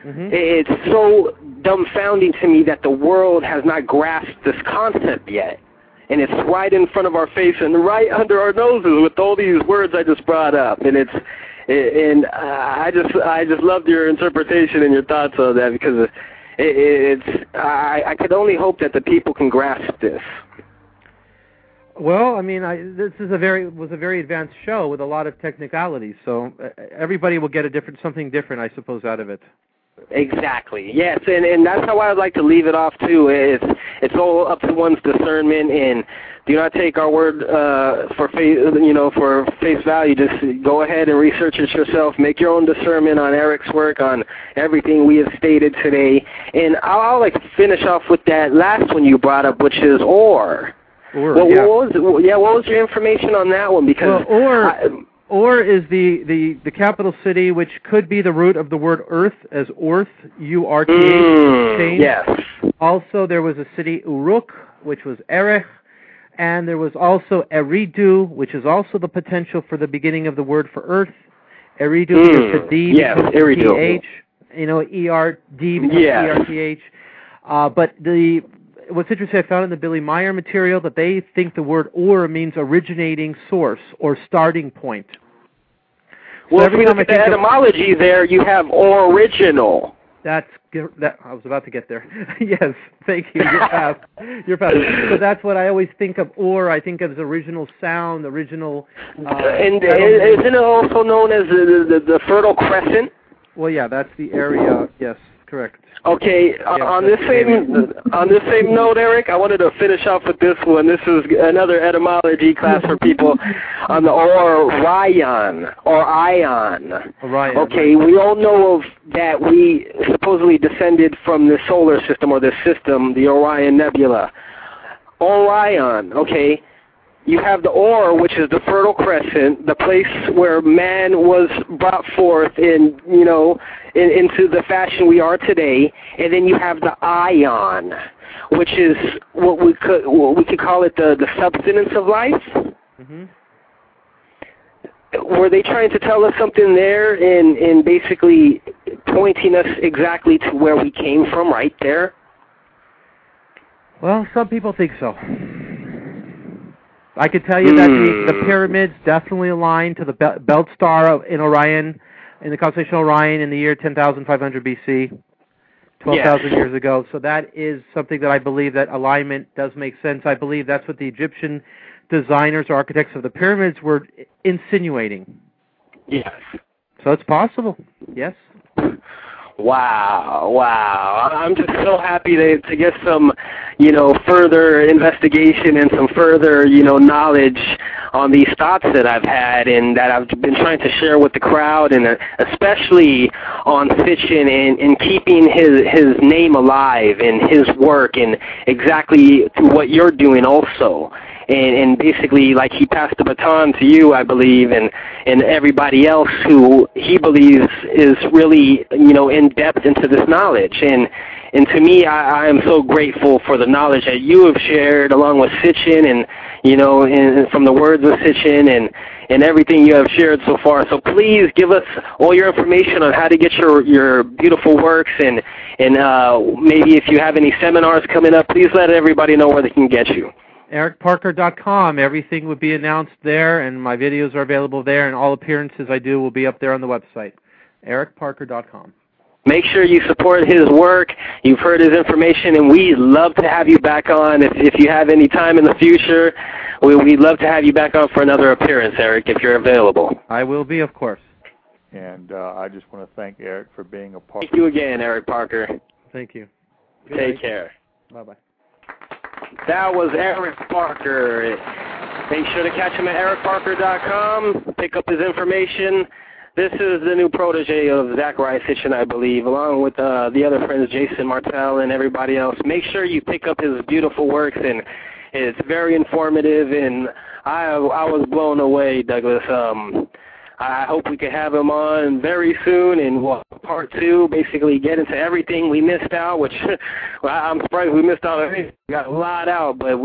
Speaker 5: Mm-hmm. It's so dumbfounding to me that the world has not grasped this concept yet. And it's right in front of our face and right under our noses with all these words I just brought up. And I just loved your interpretation and your thoughts on that, because I could only hope that the people can grasp this.
Speaker 6: Well, I mean, this is was a very advanced show with a lot of technicalities, so everybody will get something different, I suppose, out of it.
Speaker 5: Exactly. Yes, and that's how I would like to leave it off too. It's all up to one's discernment, and do not take our word for face value. Just go ahead and research it yourself. Make your own discernment on Erik's work, on everything we have stated today. And I'll like to finish off with that last one you brought up, which is Or. What was your information on that one? Because
Speaker 6: Or is the capital city, which could be the root of the word earth, as Orth, U-R-T-H.
Speaker 5: Yes.
Speaker 6: Also, there was a city, Uruk, which was Erech, and there was also Eridu, which is also the potential for the beginning of the word for earth. Eridu because the D becomes T-H, E-R-D becomes E-R-T-H. But what's interesting, I found in the Billy Meyer material that they think the word Or means originating source or starting point.
Speaker 5: Well, if we look at the etymology there, you have original.
Speaker 6: I was about to get there. Yes, thank you. You're fast. So that's what I always think of Or. I think of as original sound, original...
Speaker 5: and isn't it also known as the Fertile Crescent?
Speaker 6: Well, yeah, that's the area. Yes, correct.
Speaker 5: Okay, on this same note, Erik, I wanted to finish off with this one. This is another etymology class for people on the Orion or Ion.
Speaker 6: Orion.
Speaker 5: Okay, we all know of that we supposedly descended from the solar system or the system, the Orion Nebula. Orion, okay. You have the Or, which is the Fertile Crescent, the place where man was brought forth into the fashion we are today, and then you have the Ion, which is what we could call it the substance of life.
Speaker 6: Mm-hmm.
Speaker 5: Were they trying to tell us something there in basically pointing us exactly to where we came from right there?
Speaker 6: Well, some people think so. I could tell you that the pyramids definitely align to the belt star in Orion, in the constellation Orion in the year 10,500 BC, 12,000 years ago. So that is something that I believe that alignment does make sense. I believe that's what the Egyptian designers or architects of the pyramids were insinuating.
Speaker 5: Yes.
Speaker 6: So it's possible. Yes.
Speaker 5: Wow. I'm just so happy to get some, further investigation and some further, knowledge on these thoughts that I've had and that I've been trying to share with the crowd, and especially on Sitchin and keeping his name alive and his work and exactly through what you're doing also. And basically, like, he passed the baton to you, I believe, and everybody else who he believes is really, in depth into this knowledge. And to me, I am so grateful for the knowledge that you have shared along with Sitchin and, and from the words of Sitchin and everything you have shared so far. So please give us all your information on how to get your beautiful works, and maybe if you have any seminars coming up, please let everybody know where they can get you.
Speaker 6: ErikParker.com. Everything would be announced there, and my videos are available there, and all appearances I do will be up there on the website. ErikParker.com.
Speaker 5: Make sure you support his work. You've heard his information, and we'd love to have you back on. If you have any time in the future, we'd love to have you back on for another appearance, Erik, if you're available.
Speaker 6: I will be, of course.
Speaker 4: And I just want to thank Erik for being a part.
Speaker 5: Thank you again, Erik Parker.
Speaker 6: Thank you.
Speaker 5: Take care.
Speaker 6: Bye-bye.
Speaker 5: That was Erik Parker. Make sure to catch him at erikparker.com. Pick up his information. This is the new protege of Zachariah Sitchin, I believe, along with the other friends, Jason Martell and everybody else. Make sure you pick up his beautiful works, and it's very informative, and I was blown away, Douglas. I hope we can have him on very soon in part 2, basically get into everything we missed out, which I'm surprised we missed out on anything. We got a lot out, but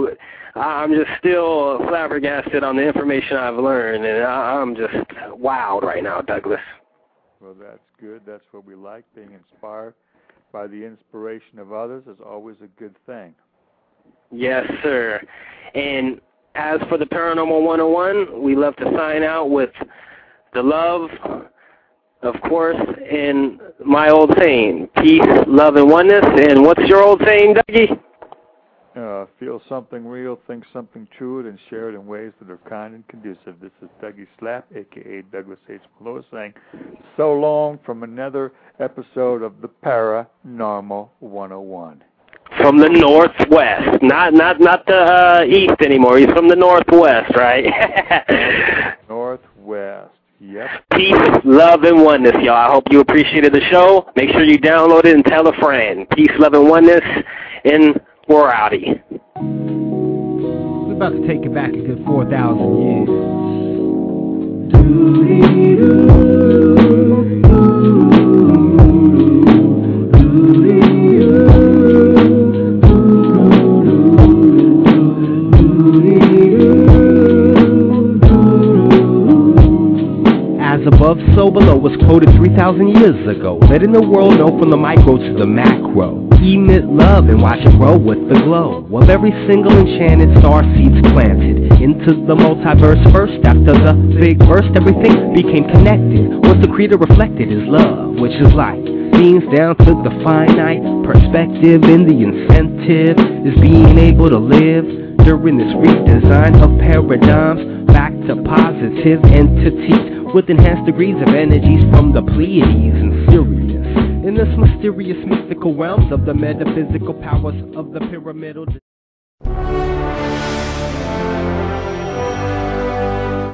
Speaker 5: I'm just still flabbergasted on the information I've learned, and I'm just wowed right now, Douglas.
Speaker 4: Well, that's good. That's what we like. Being inspired by the inspiration of others is always a good thing.
Speaker 5: Yes, sir. And as for the Paranormal 101, we love to sign out with the love, of course, and my old saying, peace, love, and oneness. And what's your old saying, Dougie?
Speaker 4: Feel something real, think something true, and share it in ways that are kind and conducive. This is Dougie Slap, a.k.a. Douglas H. Malone, saying so long from another episode of the Paranormal 101.
Speaker 5: From the Northwest, not the East anymore. He's from the Northwest, right?
Speaker 4: Northwest. Yep.
Speaker 5: Peace, love, and oneness, y'all. I hope you appreciated the show. Make sure you download it and tell a friend. Peace, love, and oneness, and we're outie.
Speaker 2: We're about to take it back a good 4,000 years. Above, so below was quoted 3,000 years ago, letting the world know from the micro to the macro. Emit love and watch it grow with the glow of every single enchanted star seeds planted into the multiverse. First, after the big burst, everything became connected. What the creator reflected is love, which is light. Beams down to the finite perspective, and the incentive is being able to live during this redesign of paradigms back to positive entities with enhanced degrees of energies from the Pleiades and Sirius. In this mysterious mystical realms of the metaphysical powers of the pyramidal